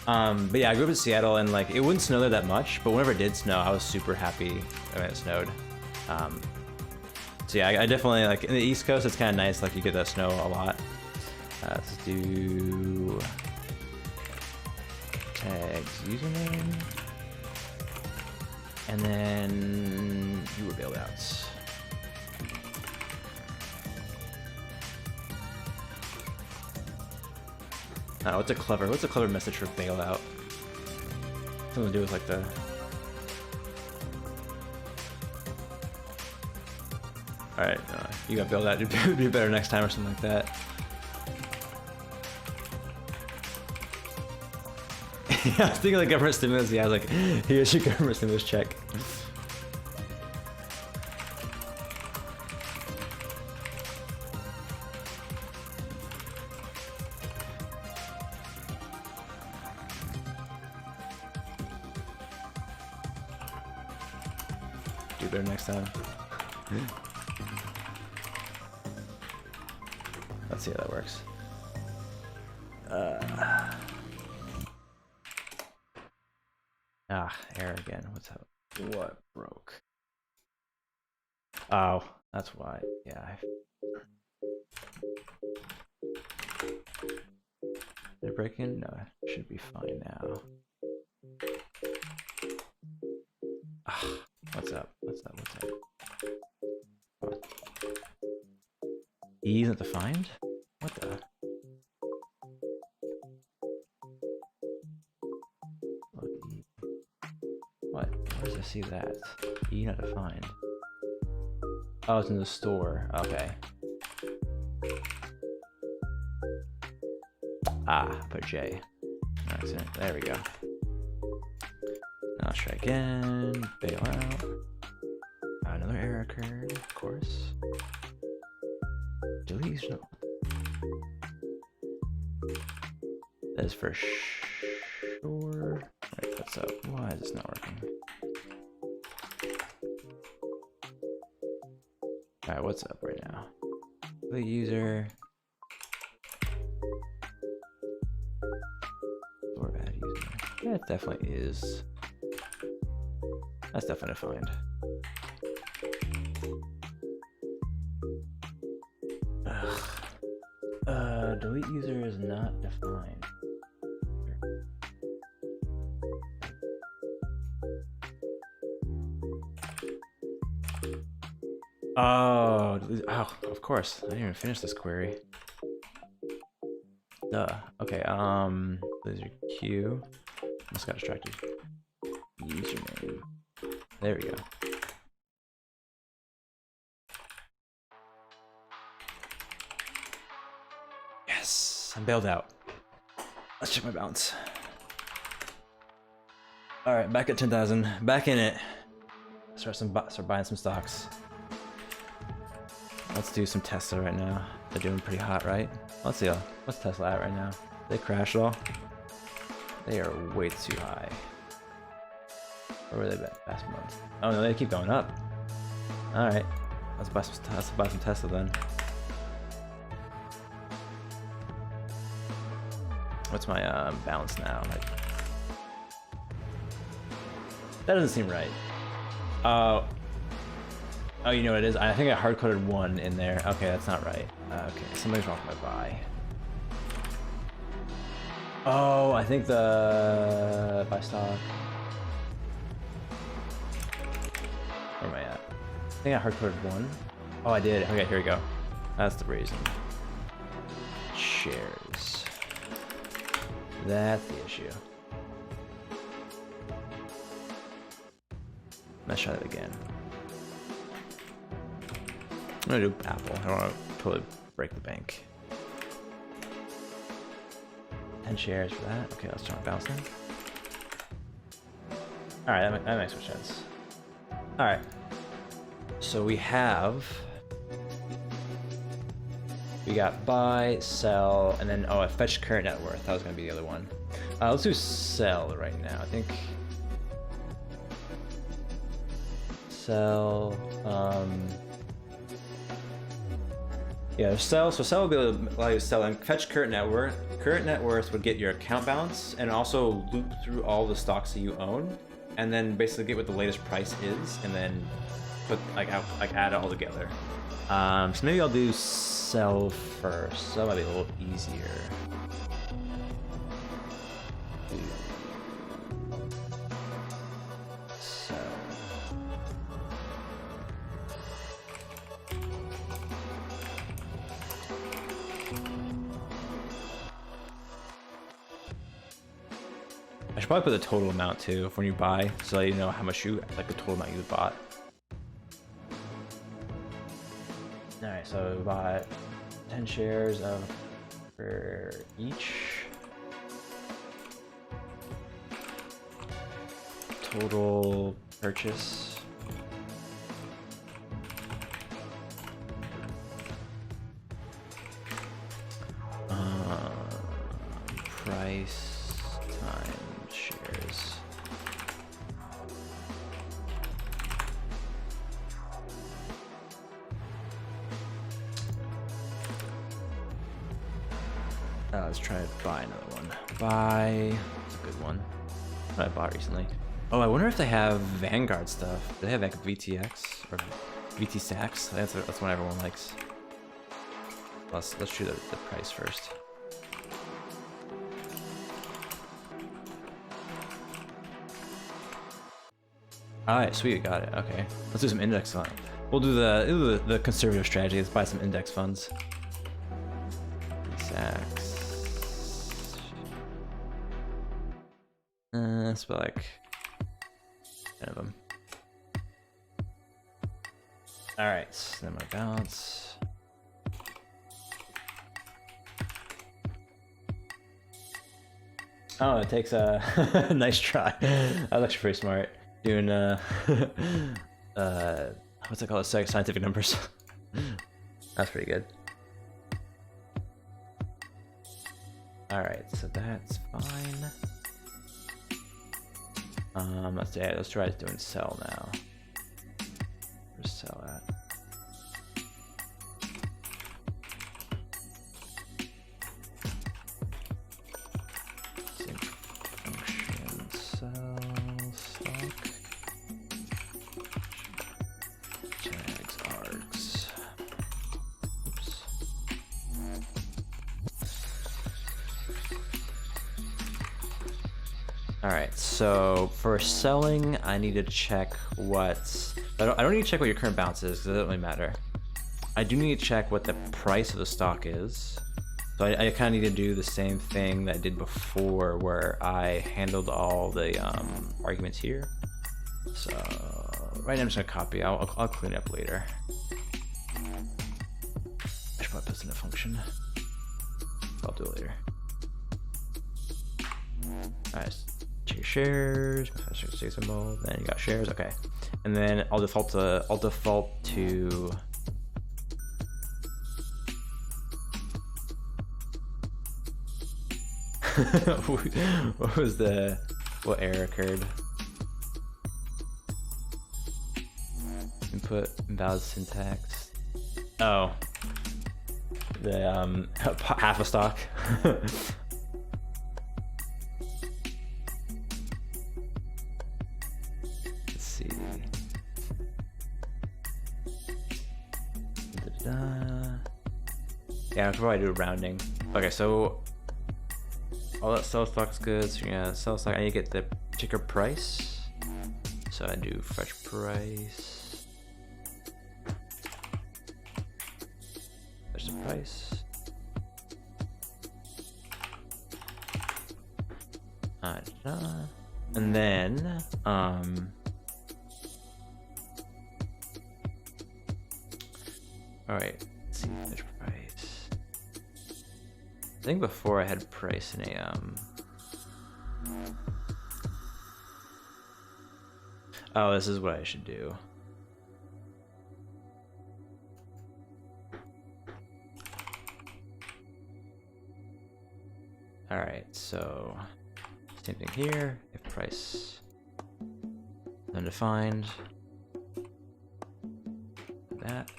But yeah, I grew up in Seattle, and like it wouldn't snow there that much, but whenever it did snow, I was super happy when it snowed. So yeah, I definitely like in the East Coast. It's kind of nice, like you get that snow a lot. Let's do tags username, and then you were bailed out. Oh, what's a clever message for bailout? Something to do with like the. All right, you got bailed out. Do better next time or something like that. Yeah, I was thinking like government stimulus. Yeah, I was like, here's your government stimulus check. Do better next time. Let's see how that works. Ah, error again. What's up? What broke? Oh, that's why. Yeah. Did it break in? No, it should be fine now. Ah, what's up? What's up? What's up? E isn't defined? What the? What? Where does I see that? E not defined. Oh, it's in the store. Okay. Ah, put J. Accident. There we go. Now let's try again. Bail out. Another error occurred, of course. Delete. No. That is for sure. Right, what's up? Why is this not working? Alright, what's up right now? The user. Or bad user. Yeah, it definitely is. That's definitely defined. Delete user is not defined. Oh, of course. I didn't even finish this query. Duh. Okay, user Q. Just got distracted. Username. There we go. Yes, I'm bailed out. Let's check my balance. All right, back at 10,000. Back in it. Start buying some stocks. Let's do some Tesla right now. They're doing pretty hot, right? Let's see. What's Tesla at right now? They crash at all? They are way too high. Where were they at past month? Oh no, they keep going up. All right, let's buy some Tesla then. What's my balance now? Like, that doesn't seem right. Oh, you know what it is? I think I hard-coded 1 in there. Okay, that's not right. Okay, something's wrong with my buy. Oh, I think the buy stock. Where am I at? I think I hard-coded 1. Oh, I did. Okay, here we go. That's the reason. Shares. That's the issue. Let's try that again. I'm gonna do Apple. I don't want to totally break the bank. 10 shares for that. Okay, let's try to bounce then. Alright, that makes more sense. Alright. So we got buy, sell, and then a fetch current net worth. That was gonna be the other one. Let's do sell right now. I think sell. Yeah, sell. So sell would be able to allow you to sell and fetch current net worth. Current net worth would get your account balance and also loop through all the stocks that you own, and then basically get what the latest price is, and then put add it all together. So maybe I'll do sell first. That might be a little easier. Sell. I should probably put the total amount too when you buy, so that you know how much the total amount you bought. Alright, so we bought 10 shares of for each. Total purchase. Price times shares. Let's try to buy another one. Buy. That's a good one. What I bought recently. Oh, I wonder if they have Vanguard stuff. Do they have like VTX or VT Stacks? That's one everyone likes. Let's do the price first. Alright, sweet, got it. Okay, let's do some index fund. We'll do the conservative strategy. Let's buy some index funds. Stacks. Let's buy like 10 of them. Alright, then my balance. Oh, it takes a nice try. That was actually pretty smart. Doing what's it called? Scientific numbers. That's pretty good. Alright, so that's fine. Let's try doing sell now. Where's sell at? Same function, sell stock. Jags, args. Oops. Alright, so for selling, I need to check what... I don't need to check what your current balance is, because it doesn't really matter. I do need to check what the price of the stock is. So I kind of need to do the same thing that I did before, where I handled all the arguments here. So right now I'm just going to copy. I'll clean it up later. I should probably put this in a function. I'll do it later. Alright. Check your shares, say symbol, then you got shares, okay. And then I'll default to what error occurred? Input invalid syntax. Oh. The half a stock. Yeah, I could probably do a rounding. Okay, so all that sell stock's good. So yeah, sell stock. I need to get the ticker price. So I do fresh price. There's the price. And then all right. Let's see fish price. I think before I had price in a oh, this is what I should do. All right, so same thing here. If price undefined, that.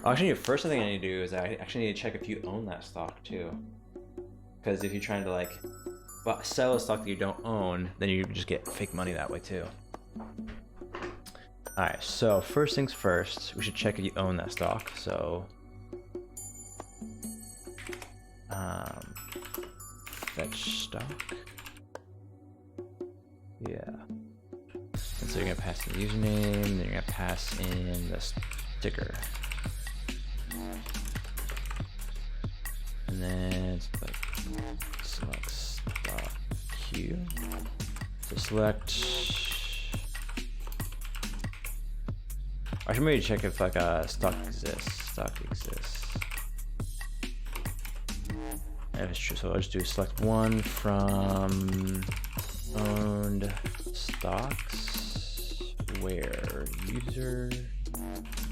Actually, the first thing I need to do is I actually need to check if you own that stock too. Because if you're trying to like sell a stock that you don't own, then you just get fake money that way too. Alright, so first things first, we should check if you own that stock. So fetch stock. Yeah. And so you're gonna pass in the username, then you're gonna pass in the ticker. And then select stock Q. So select. I should maybe check if like a stock exists. Stock exists. And if it's true, so I'll just do select one from owned stocks where user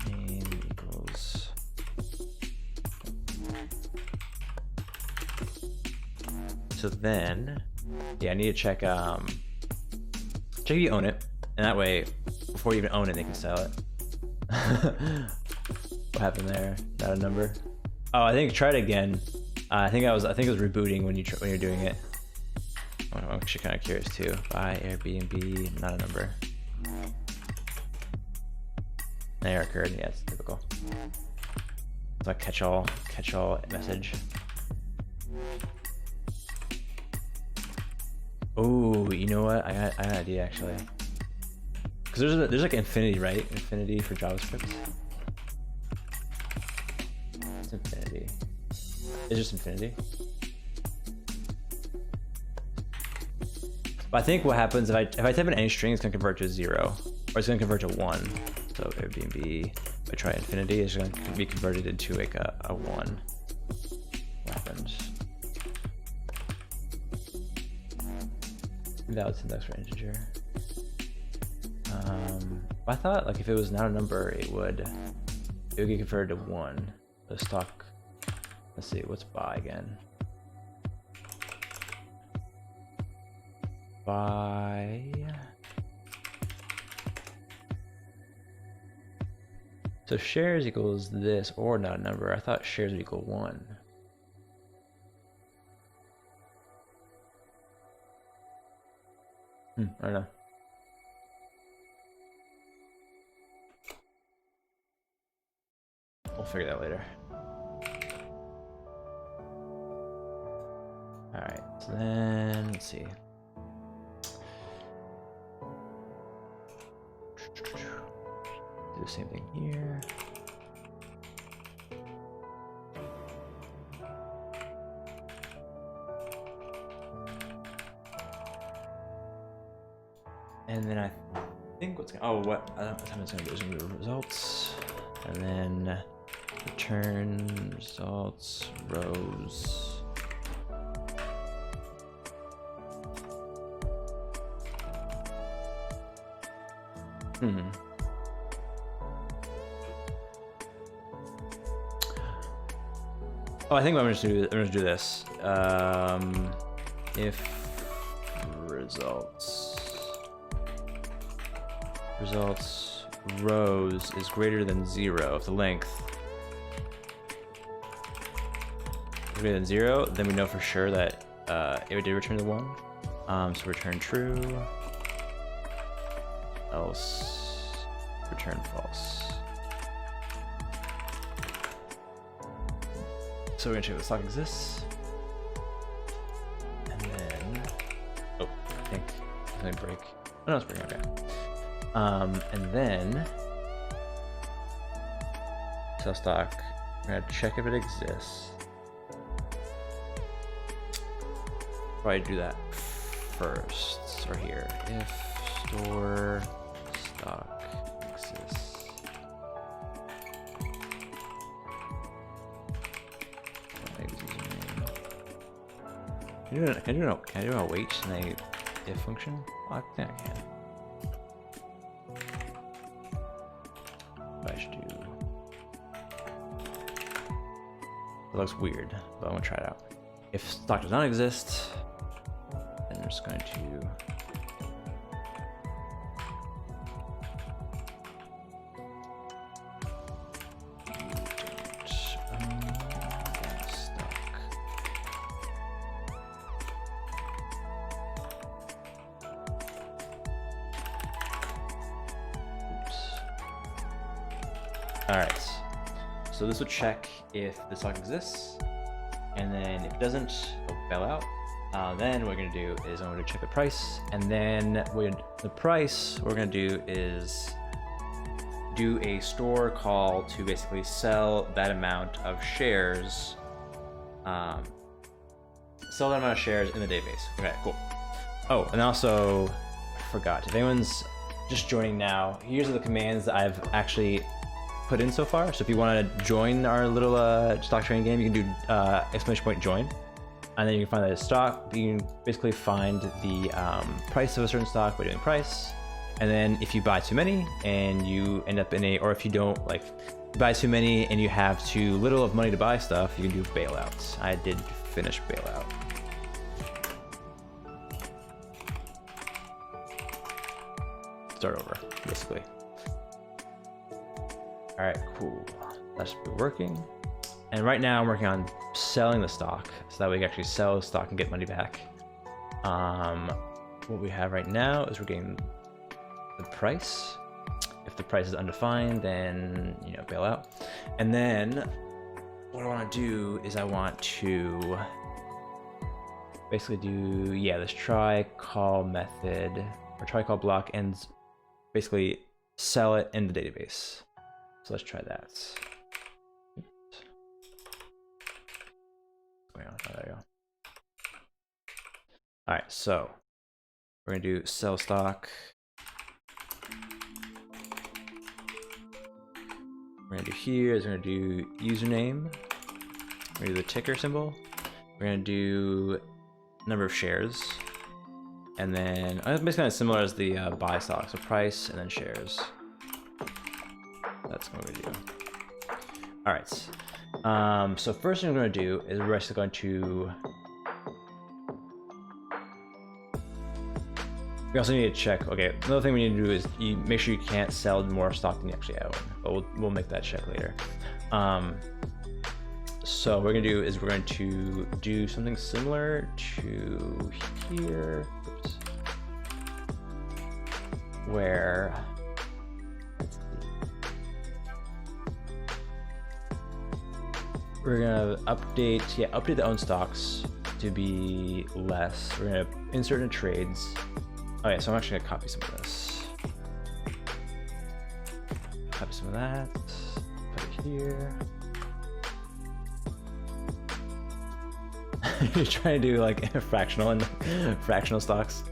name equals. So then, yeah, I need to check if you own it, and that way, before you even own it, they can sell it. What happened there? Not a number. Oh, I think try it again. I think it was rebooting when you're doing it. I'm actually kind of curious too. Buy Airbnb, not a number. An error occurred. Yeah, it's typical. It's like catch all message. Oh, you know what? I got an idea actually. Because there's like infinity, right? Infinity for JavaScript. It's infinity. It's just infinity. But I think what happens if I type in any string, it's gonna convert to 0, or it's gonna convert to 1. So Airbnb, if I try infinity, it's gonna be converted into like a 1. What happens? Invalid syntax for integer. I thought like if it was not a number, it would get converted to 1. The stock. Let's see, what's buy again? Buy. So shares equals this or not a number. I thought shares would equal 1. I don't know. We'll figure that out later. Alright, so then let's see. Do the same thing here. And then I think what's gonna, what I'm just gonna do is gonna do results, and then return results rows. Oh, I think I'm gonna do this. If results rows is greater than 0, if the length is greater than 0, then we know for sure that it did return the 1. So return true, else return false. So we're gonna check if the stock exists, and then I think it's gonna break. Oh no, it's breaking. Okay. And then sell stock. We're gonna check if it exists. Probably do that first, or here. If store stock exists. Can I do a wait in a if function? Oh, I think I can. I should do. It looks weird, but I'm gonna try it out. If stock does not exist, then I'm just going to Alright, so this will check if the stock exists, and then if it doesn't, it'll bail out. Then what we're going to do is I'm going to check the price, and then with the price, what we're going to do is do a store call to basically sell that amount of shares, in the database. Okay, cool. Oh, and also, I forgot, if anyone's just joining now, here's the commands that I've actually put in so far. So if you want to join our little stock trading game, you can do ! join, and then you can find that stock. You can basically find the price of a certain stock by doing price, and then if you buy too many and you end up in or if you don't buy too many and you have too little of money to buy stuff, you can do bailouts. I did finish bailout. Start over, basically. All right, cool. That should be working. And right now I'm working on selling the stock so that we can actually sell the stock and get money back. What we have right now is we're getting the price. If the price is undefined, then, you know, bail out. And then what I want to do is I want to basically do, yeah, this try call method or try call block and basically sell it in the database. So let's try that. Oops. Oh, there you go. All right, so we're gonna do sell stock. We're gonna do here is we're gonna do username. We're gonna do the ticker symbol. We're gonna do number of shares, and then basically kind of similar as the buy stock. So price and then shares. That's what we're gonna do. All right. So first thing we're gonna do is we're actually going to. We also need to check. Okay, another thing we need to do is you make sure you can't sell more stock than you actually own. But we'll make that check later. So what we're gonna do is we're going to do something similar to here. Oops. Where we're gonna update the own stocks to be less. We're gonna insert in trades. Okay, so I'm actually gonna copy some of this. Copy some of that. Put it here. You're trying to do like fractional stocks.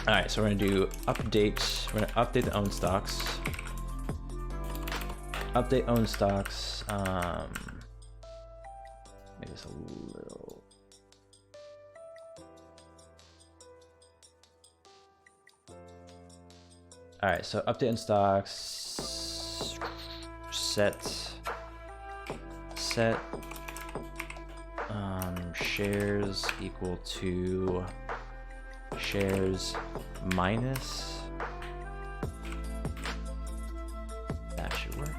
All right, so we're gonna do update. We're gonna update the own stocks. Update own stocks. Make this a little. All right, so update own stocks. Set. Shares equal to shares minus. That should work.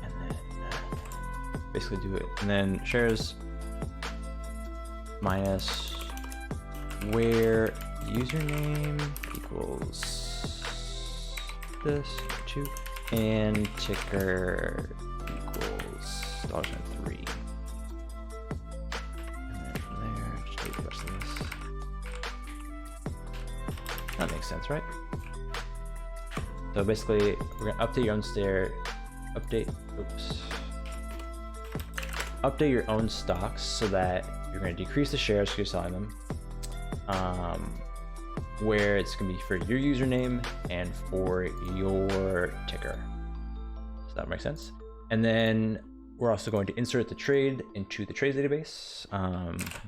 And then basically do it. And then shares minus where username equals this 2 and ticker equals $3. And then from there, just do the rest of this. That makes sense, right? So basically, we're gonna update your own update your own stocks so that you're gonna decrease the shares because you're selling them. Where it's gonna be for your username and for your ticker. Does that make sense? And then we're also going to insert the trade into the trades database.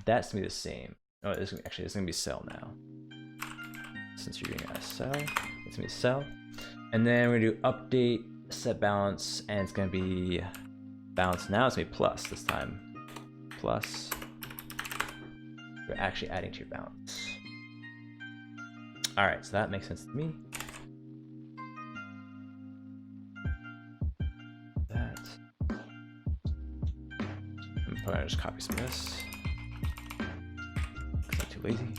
That's gonna be the same. Oh, it's gonna be sell now. Since you're doing a sell, it's gonna be sell. And then we're gonna do update set balance, and it's gonna be balance now. It's gonna be plus this time. Plus. We're actually adding to your balance. All right, so that makes sense to me. That. I'm probably just copy some of this because I'm too lazy.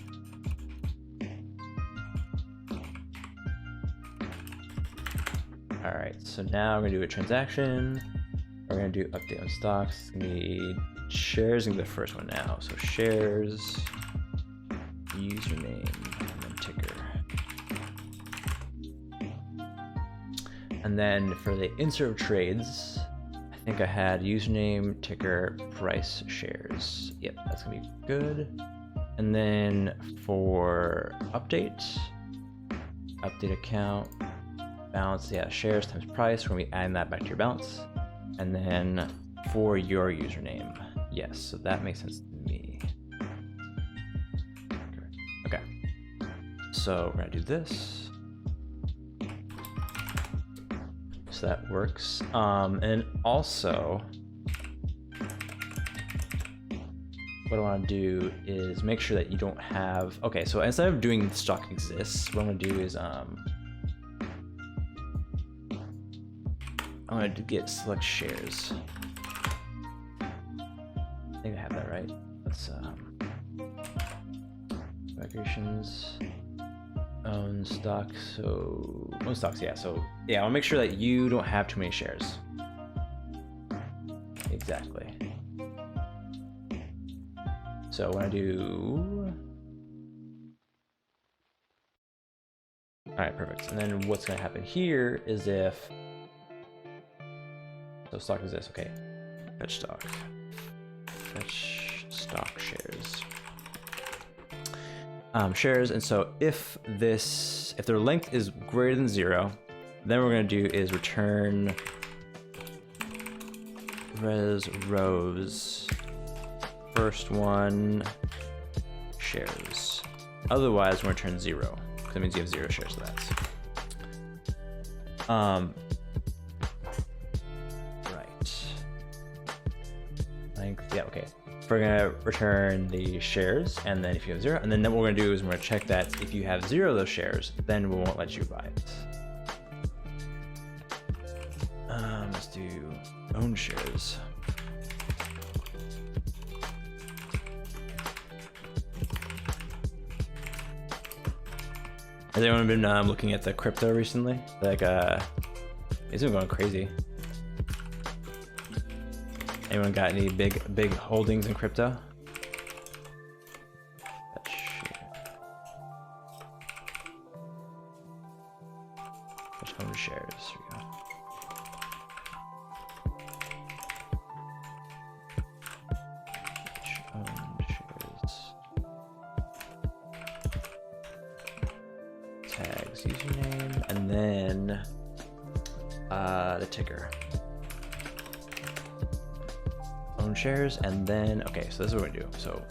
All right, so now we're gonna do a transaction. We're gonna do update on stocks. It's gonna be shares, gonna be the first one now. So shares, username, and then ticker. And then for the insert of trades, I think I had username, ticker, price, shares. Yep, that's gonna be good. And then for update account, balance, yeah, shares times price, we're gonna be adding that back to your balance. And then for your username, yes, so that makes sense to me. Okay, so we're gonna do this. So that works. And also, what I want to do is make sure that you don't have. Okay, so instead of doing stock exists, what I'm gonna do is I'm gonna get select shares. I think I have that right. Let's migrations, own stock. So own stocks, yeah. So yeah, I'll make sure that you don't have too many shares. Exactly. So when I do, all right, perfect. And then what's gonna happen here is if, so stock is this, okay. Fetch stock shares. Shares, and so if their length is greater than 0, then what we're gonna do is return res rows first one shares. Otherwise, we're gonna return 0 because that means you have 0 shares of that. Right. Length, yeah, okay. We're gonna return the shares, and then if you have 0, and then what we're gonna do is we're gonna check that if you have 0 of those shares, then we won't let you buy it. Let's do own shares. Has anyone been looking at the crypto recently? Like, it's been going crazy. Anyone got any big holdings in crypto? Which own shares? Here we go. Which own shares? Tags username, and then the ticker. Own shares, and then okay, so this is what we do. So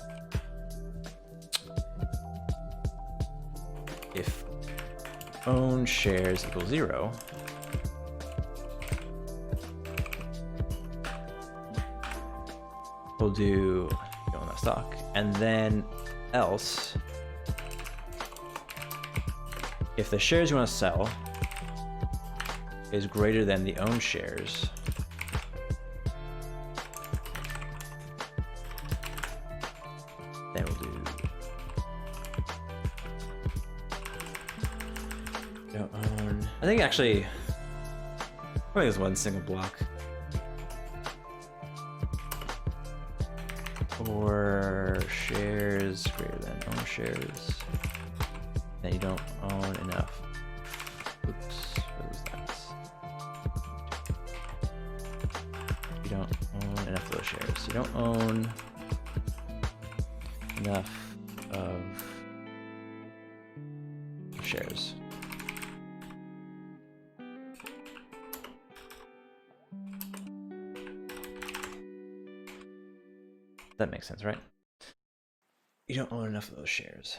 if own shares equals 0, we'll do own that stock, and then else if the shares you want to sell is greater than the own shares, then we'll do don't own. I think actually, I think it's one single block. Or shares greater than own shares. Then you don't own enough. Oops, what was that? You don't own enough of those shares. You don't own enough of shares. That makes sense, right? You don't own enough of those shares.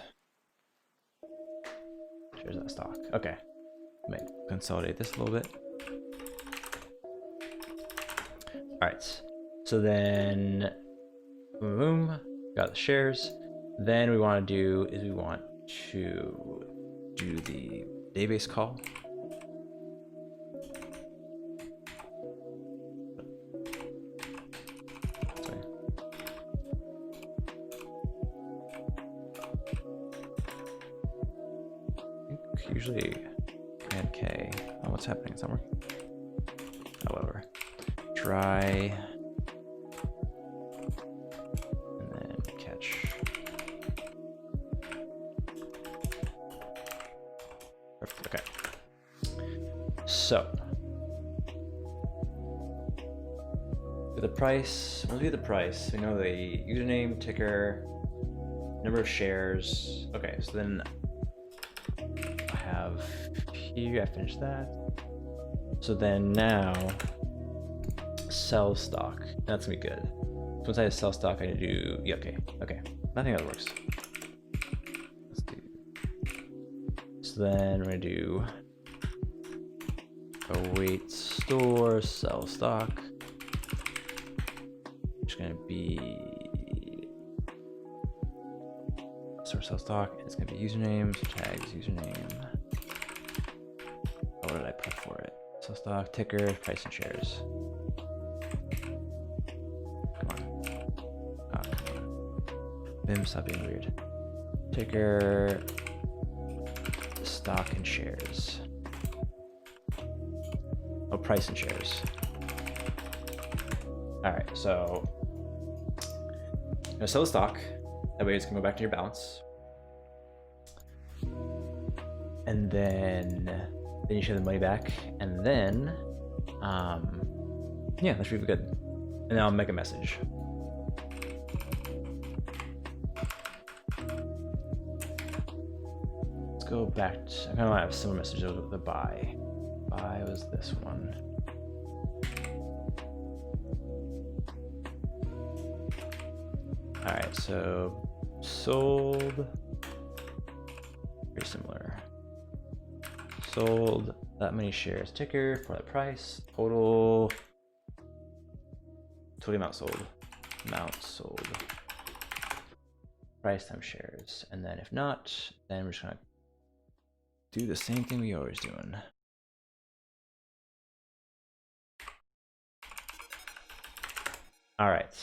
Shares that stock. Okay. Let me consolidate this a little bit. All right. So then, boom, got the shares. Then we want to do is we want to do the database call. Usually command K. Oh, what's happening? It's not working. However, try and then catch. Perfect. Okay. So the price. Once we get the price, we know the username, ticker, number of shares. Okay, so then here I finished that. So then now sell stock. That's gonna be good. So once I sell stock, I need to do yeah, okay. I think that works. Let's do so then we're gonna do await store sell stock. It's gonna be sell stock. It's gonna be username, so tags username. What did I put for it? Sell stock, ticker, price and shares. Come on. Oh, come on. Bim, stop being weird. Ticker, stock and shares. Oh, price and shares. All right, so I'm gonna sell the stock. That way it's gonna go back to your balance. And then you should have the money back. And then, yeah, that should be good. And then I'll make a message. Let's go back to, I kind of have a similar message with the buy. Buy was this one. All right, so sold, very similar. Sold that many shares, ticker for that price, total amount sold, price times shares. And then if not, then we're just gonna do the same thing we always doing. All right.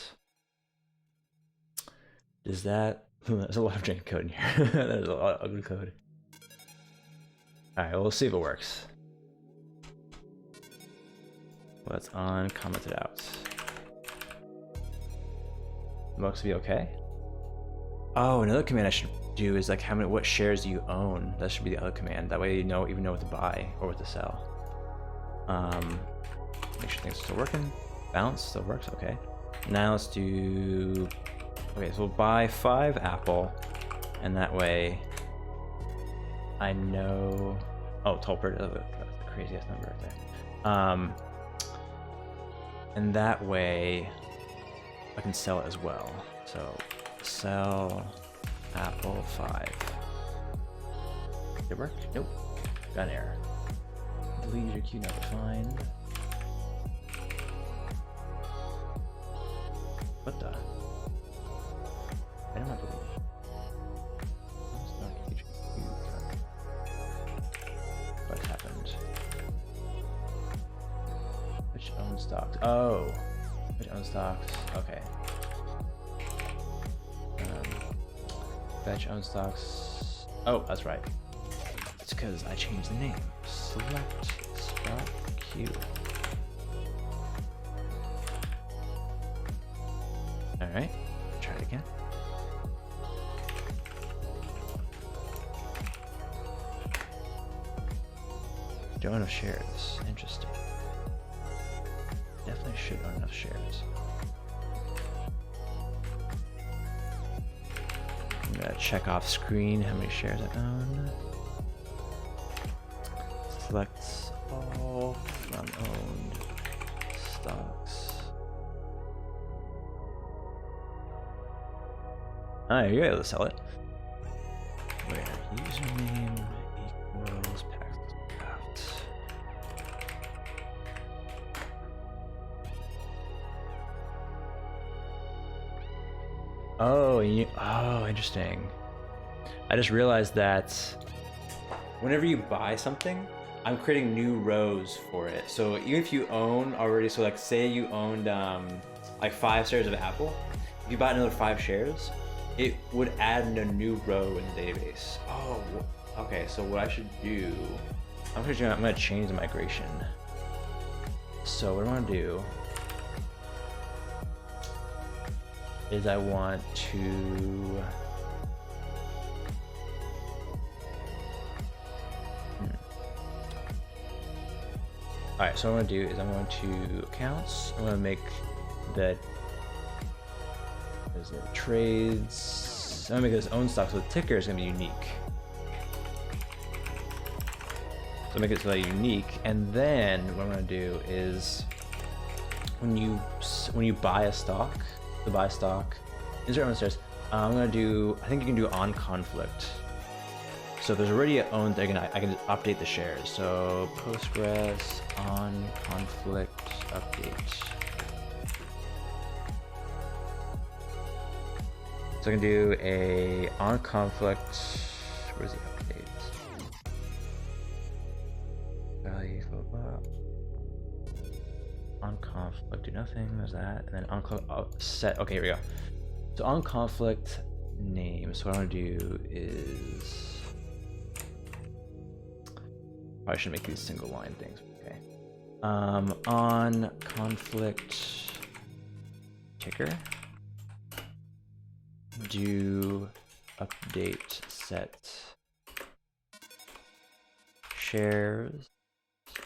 Does that, there's a lot of jank code in here. There's a lot of ugly code. All right, we'll see if it works. What's uncommented out? Looks to be okay. Oh, another command I should do is like what shares do you own? That should be the other command. That way you even know what to buy or what to sell. Make sure things are still working. Balance still works, okay. Now let's do, okay, so we'll buy 5 Apple, and that way I know, oh, Tolbert, that's the craziest number right there. And that way I can sell it as well. So sell Apple 5. Did it work? Nope. Got an error. Delete user queue not defined. What the? I don't have to delete. What happened? Which owns stocks? Oh, which owns stocks? Okay. Fetch owns stocks. Oh, that's right. It's because I changed the name. Select stock queue. All right, try it again. Don't own enough shares. Interesting. Definitely should own enough shares. I'm gonna check off screen how many shares I own. Select all from owned stocks. Ah, you're able to sell it. Where username equals packed. Oh, interesting. I just realized that whenever you buy something, I'm creating new rows for it. So even if you own already, so like say you owned like 5 shares of Apple, if you bought another 5 shares, it would add a new row in the database. Oh, okay. So what I should do, I'm gonna change the migration. So what I want to do is I want to all right, so what I'm going to do is I'm going to accounts. I'm going to make the trades. I'm going to make this own stock, so the ticker is going to be unique. So make it so that unique, and then what I'm going to do is when you buy a stock, the buy stock, insert own shares. I'm going to do. I think you can do on conflict. So if there's already a owned, I can just update the shares. So Postgres on conflict update. So I can do a on conflict. Where's the update? Value football. On conflict, do nothing. There's that, and then on set. Okay, here we go. So on conflict name. So what I want to do is probably should make these single line things. Okay. On conflict ticker. Do update set shares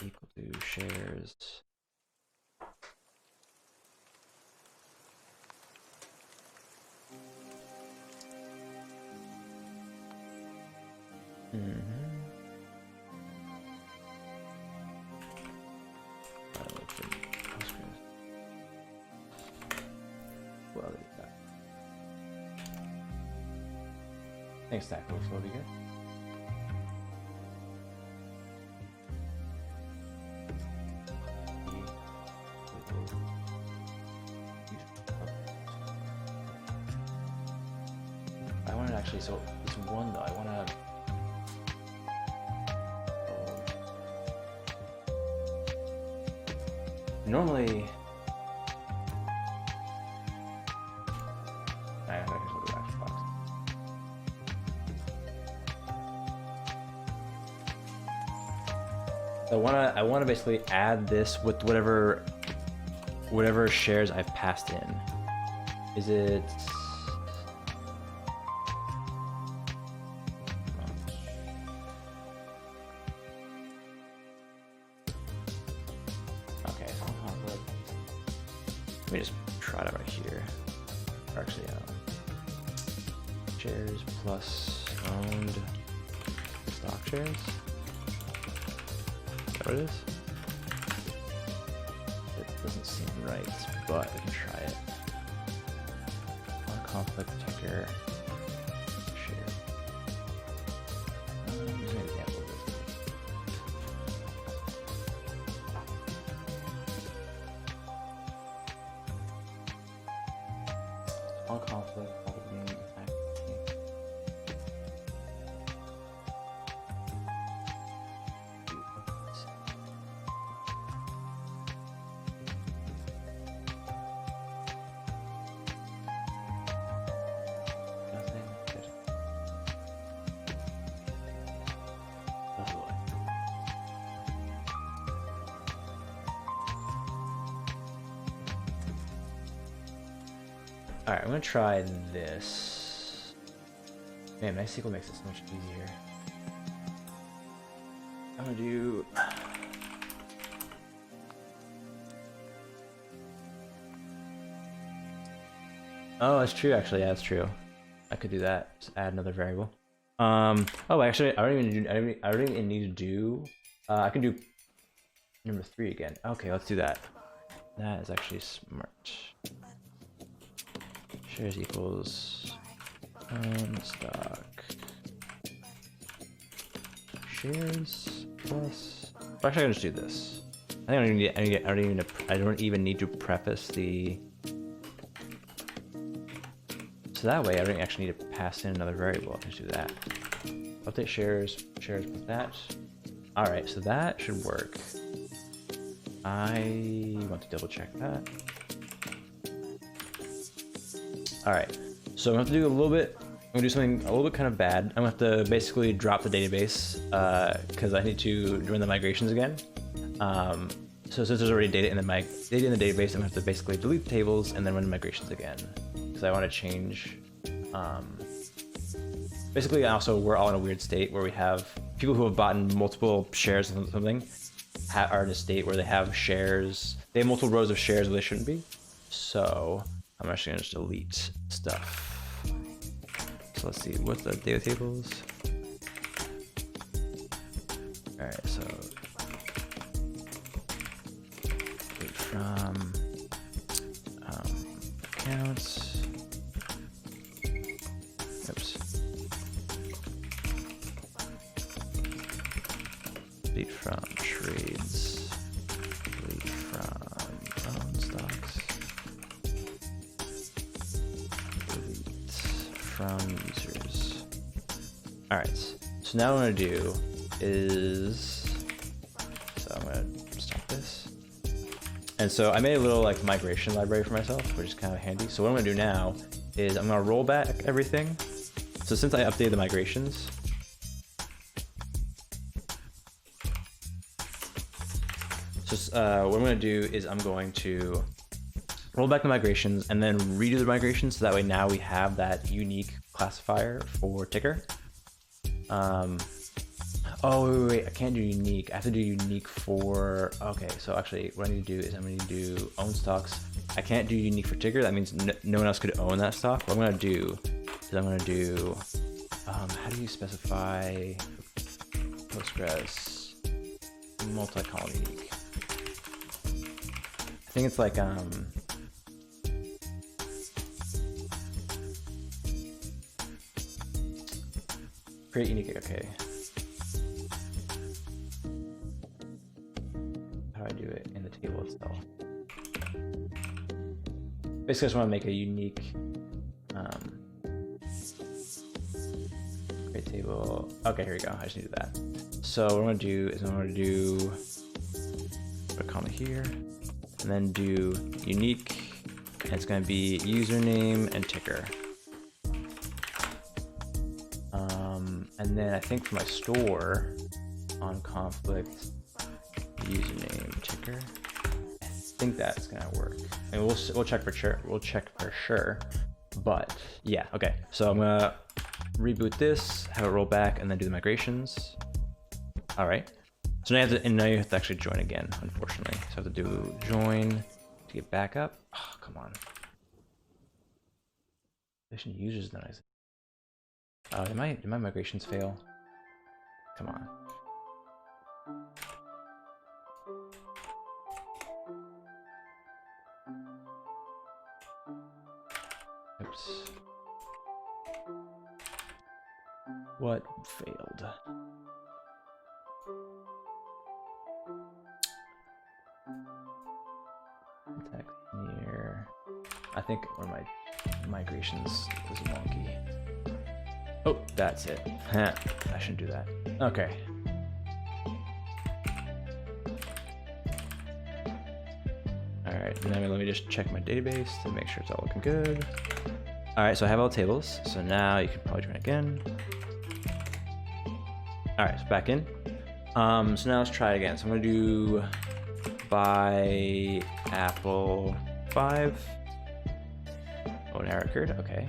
equal to shares. Well, that. Thanks, Taco. Will be good. I want to actually. So this one though, I want to. Normally, I can just go to Xbox. So I wanna basically add this with whatever shares I've passed in. Is it? Okay, so let me just try it right here. Or actually, shares plus owned stock shares. Is that what it is? It doesn't seem right, but we can try it. On conflict ticker share. Here's an example of this. On conflict, public name, Alright, I'm gonna try this. Man, MySQL makes it so much easier. I'm gonna do. Oh, that's true. Actually, yeah, that's true. I could do that. Just add another variable. Oh, actually, I don't even need to do. I can do number 3 again. Okay, let's do that. That is actually smart. Shares equals stock shares plus. Well, actually, I can just do this. I think I don't even need to preface the. So that way, I don't actually need to pass in another variable. I can just do that. Update shares with that. All right, so that should work. I want to double check that. All right, so I'm gonna have to do a little bit. I'm gonna do something a little bit kind of bad. I'm gonna have to basically drop the database because I need to run the migrations again. So since there's already data in the database, I'm gonna have to basically delete the tables and then run the migrations again because I want to change. Basically, also we're all in a weird state where we have people who have bought multiple shares of something are in a state where they have shares. They have multiple rows of shares where they shouldn't be. So I'm actually gonna just delete stuff. So let's see, what's the data tables? All right, so delete from accounts. Oops. Delete from trades. Delete from own stocks. Delete from users. All right, so now what I'm gonna do is, so I'm gonna stop this. And so I made a little like migration library for myself, which is kind of handy. So what I'm gonna do now is I'm gonna roll back everything. So since I updated the migrations, just what I'm gonna do is I'm going to roll back the migrations and then redo the migrations, so that way now we have that unique classifier for ticker. Oh wait, I can't do unique. I have to do unique for, okay, so actually what I need to do is I'm going to do own stocks. I can't do unique for ticker. That means no one else could own that stock. What I'm going to do is I'm going to do, how do you specify Postgres multi-column unique? I think it's like, create unique, okay. How do I do it in the table itself? Basically, I just want to make a unique create table. Okay, here we go. I just need to do that. So what I'm going to do is I'm going to do put a comma here, and then do unique, and it's going to be username and ticker. And then I think for my store on conflict, username ticker, I think that's gonna work. I mean, we'll check for sure. We'll check for sure. But yeah, okay. So I'm gonna reboot this, have it roll back, and then do the migrations. All right. So now you have to actually join again, unfortunately. So I have to do join to get back up. Oh, come on. Users nice. Oh, did my migrations fail? Come on. Oops. What failed? Contact here. I think where my migrations is wonky. Oh, that's it. I shouldn't do that. Okay. All right, now let me just check my database to make sure it's all looking good. All right, so I have all the tables. So now you can probably join again. All right, so back in. So now let's try it again. So I'm gonna do buy Apple 5. Oh, an error occurred. Okay.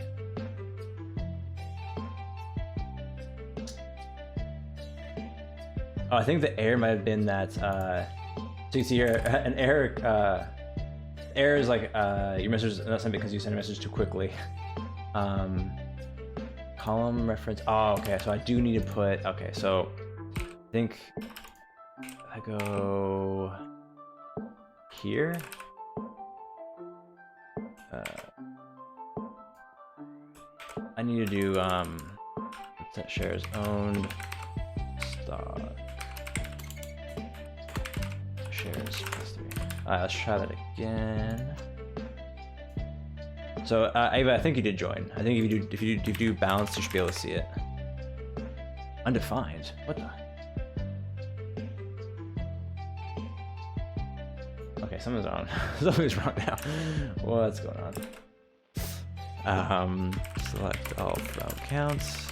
Oh, I think the error might have been that, so you see here, an error, error is like, your message is not sent because you sent a message too quickly. Column reference, oh, okay, so I do need to put, okay, so I think I go here. I need to do, set shares owned stock. Shares plus 3. Alright, let's try that again. So Ava, I think you did join. I think if you do balance, you should be able to see it. Undefined. What the? Okay, something's wrong. Something's wrong now. What's going on? Select all from counts.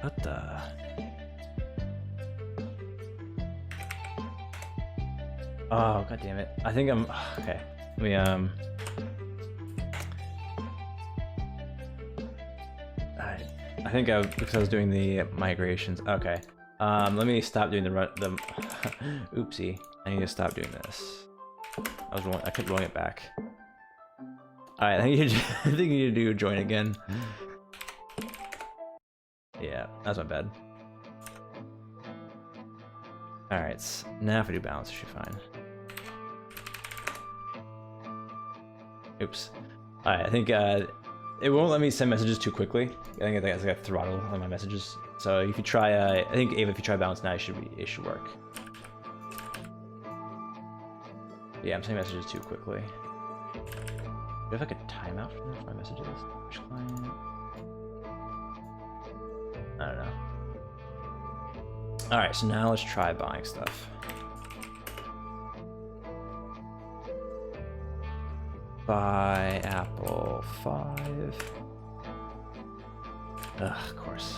What the? Oh, god damn it. I think I'm okay. Let me I think because I was doing the migrations. Okay. Let me stop doing the oopsie. I need to stop doing this. I kept rolling it back. Alright, I think you need to do join again. Yeah, that's my bad. Alright, now if I do balance, it should be fine. Oops. Alright, I think it won't let me send messages too quickly. I think it's got throttle on my messages. So if you try, I think Ava, if you try balance now, it should work. Yeah, I'm sending messages too quickly. Do I have like a timeout for my messages? Which client? I don't know. All right, so now let's try buying stuff. Buy Apple 5. Ugh, of course.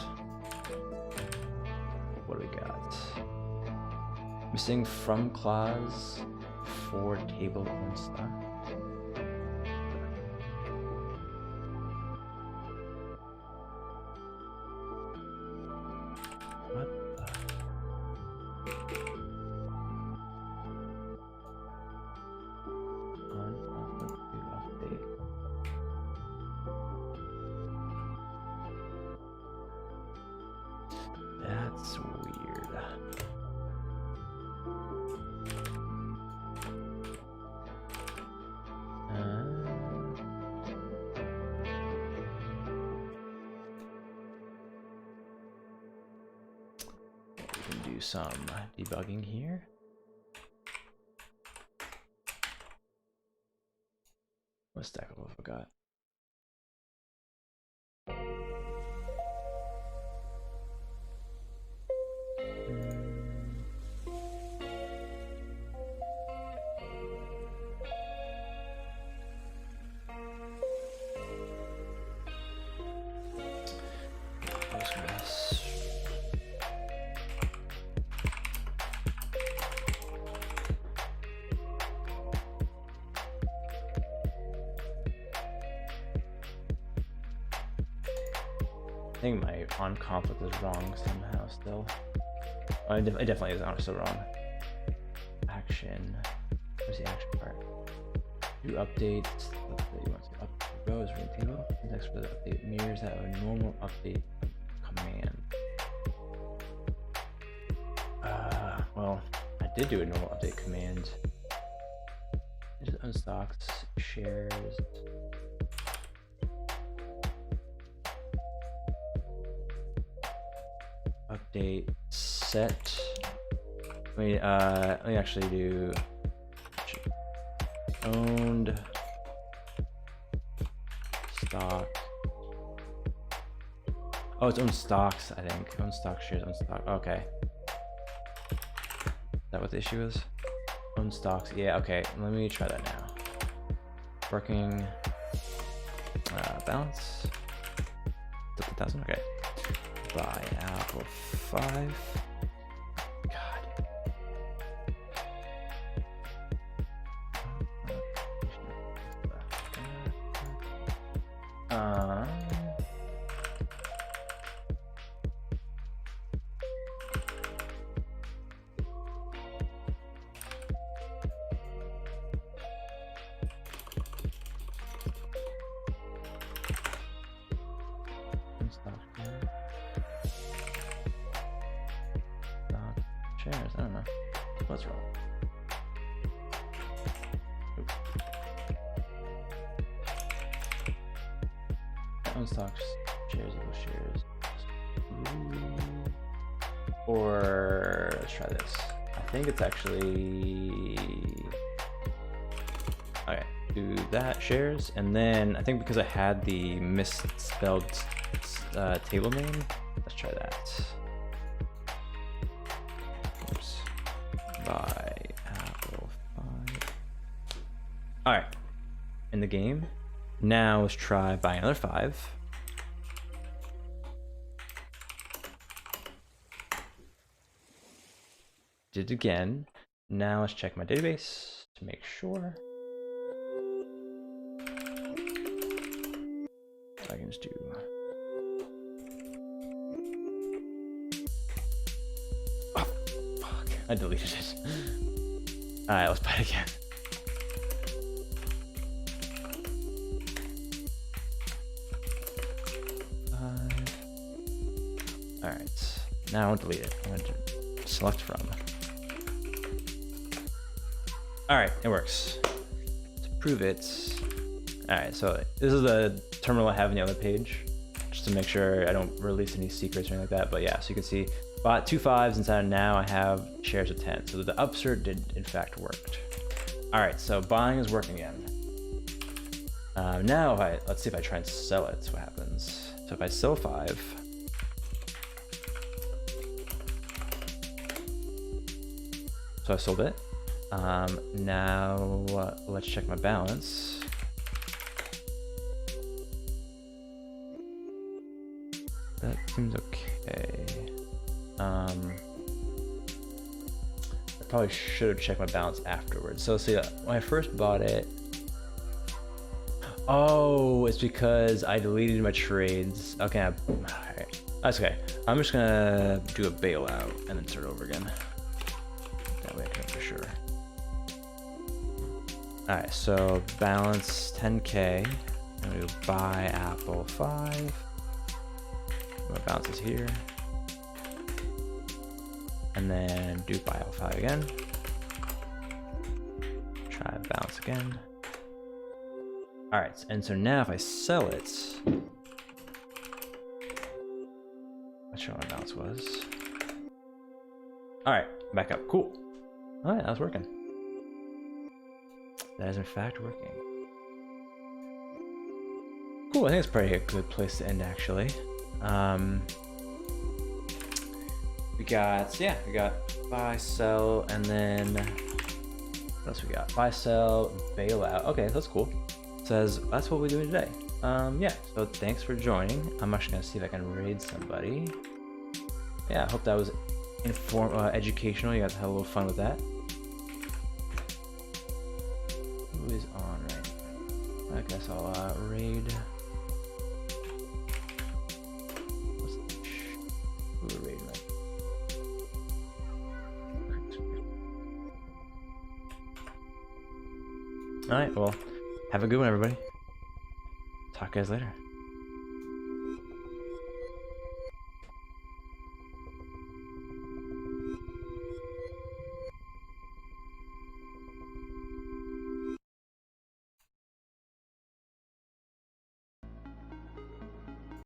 What do we got? Missing from clause for table on stock. What the? Update. That's weird. We can do some debugging here. What stack of I forgot? I think my on conflict is wrong somehow still. Oh, it definitely is still wrong. Action. Where's the action part? Do updates. You want to update rows from the table. Index for the update mirrors that a normal update command. Well, I did do a normal update command. It just unstocks shares. Update set. Let me actually do owned stock. Oh, it's owned stocks, I think. Owned stock shares, owned stock. Okay. Is that what the issue is? Owned stocks. Yeah, okay. Let me try that now. Working balance. 50,000. Okay. Buy Apple 5. God. Shares, I don't know. What's wrong? Oops. Own stocks, shares equal shares. Ooh. Or let's try this. I think it's actually okay. Do that shares, and then I think because I had the misspelled table name, let's try that. Buy Apple 5. All right, in the game. Now let's try buying another 5. Did it again. Now let's check my database to make sure. So I can just do. Oh, fuck. I deleted it. All right, let's buy it again. All right, now I won't delete it. I'm going to select from. All right, it works. To prove it. All right, so this is the terminal I have on the other page, just to make sure I don't release any secrets or anything like that. But yeah, so you can see bought 2 5s inside, and now I have shares of 10. So the upsert did in fact worked. All right, so buying is working again. Now, let's see if I try and sell it. What happens? So if I sell 5, so I sold it. Now let's check my balance. That seems okay. I probably should have checked my balance afterwards. So see, when I first bought it, oh, it's because I deleted my trades. Okay, alright. That's okay. I'm just gonna do a bailout and then start over again. That way I can know for sure. Alright, so balance 10K. I'm gonna do buy Apple 5. My balance is here. And then do buy Apple 5 again. Try balance again. Alright, and so now if I sell it, not sure what my balance was. Alright, back up. Cool. Alright, that was working. That is in fact working. Cool, I think it's probably a good place to end actually. We got buy, sell, and then what else we got? Buy, sell, bailout. Okay, that's cool. Says that's what we're doing today. Yeah, so thanks for joining. I'm actually gonna see if I can raid somebody. Yeah, I hope that was educational. You guys had a little fun with that. Who is on right now? I guess I'll raid. Who are raiding right? All right, well. Have a good one, everybody. Talk to you guys later.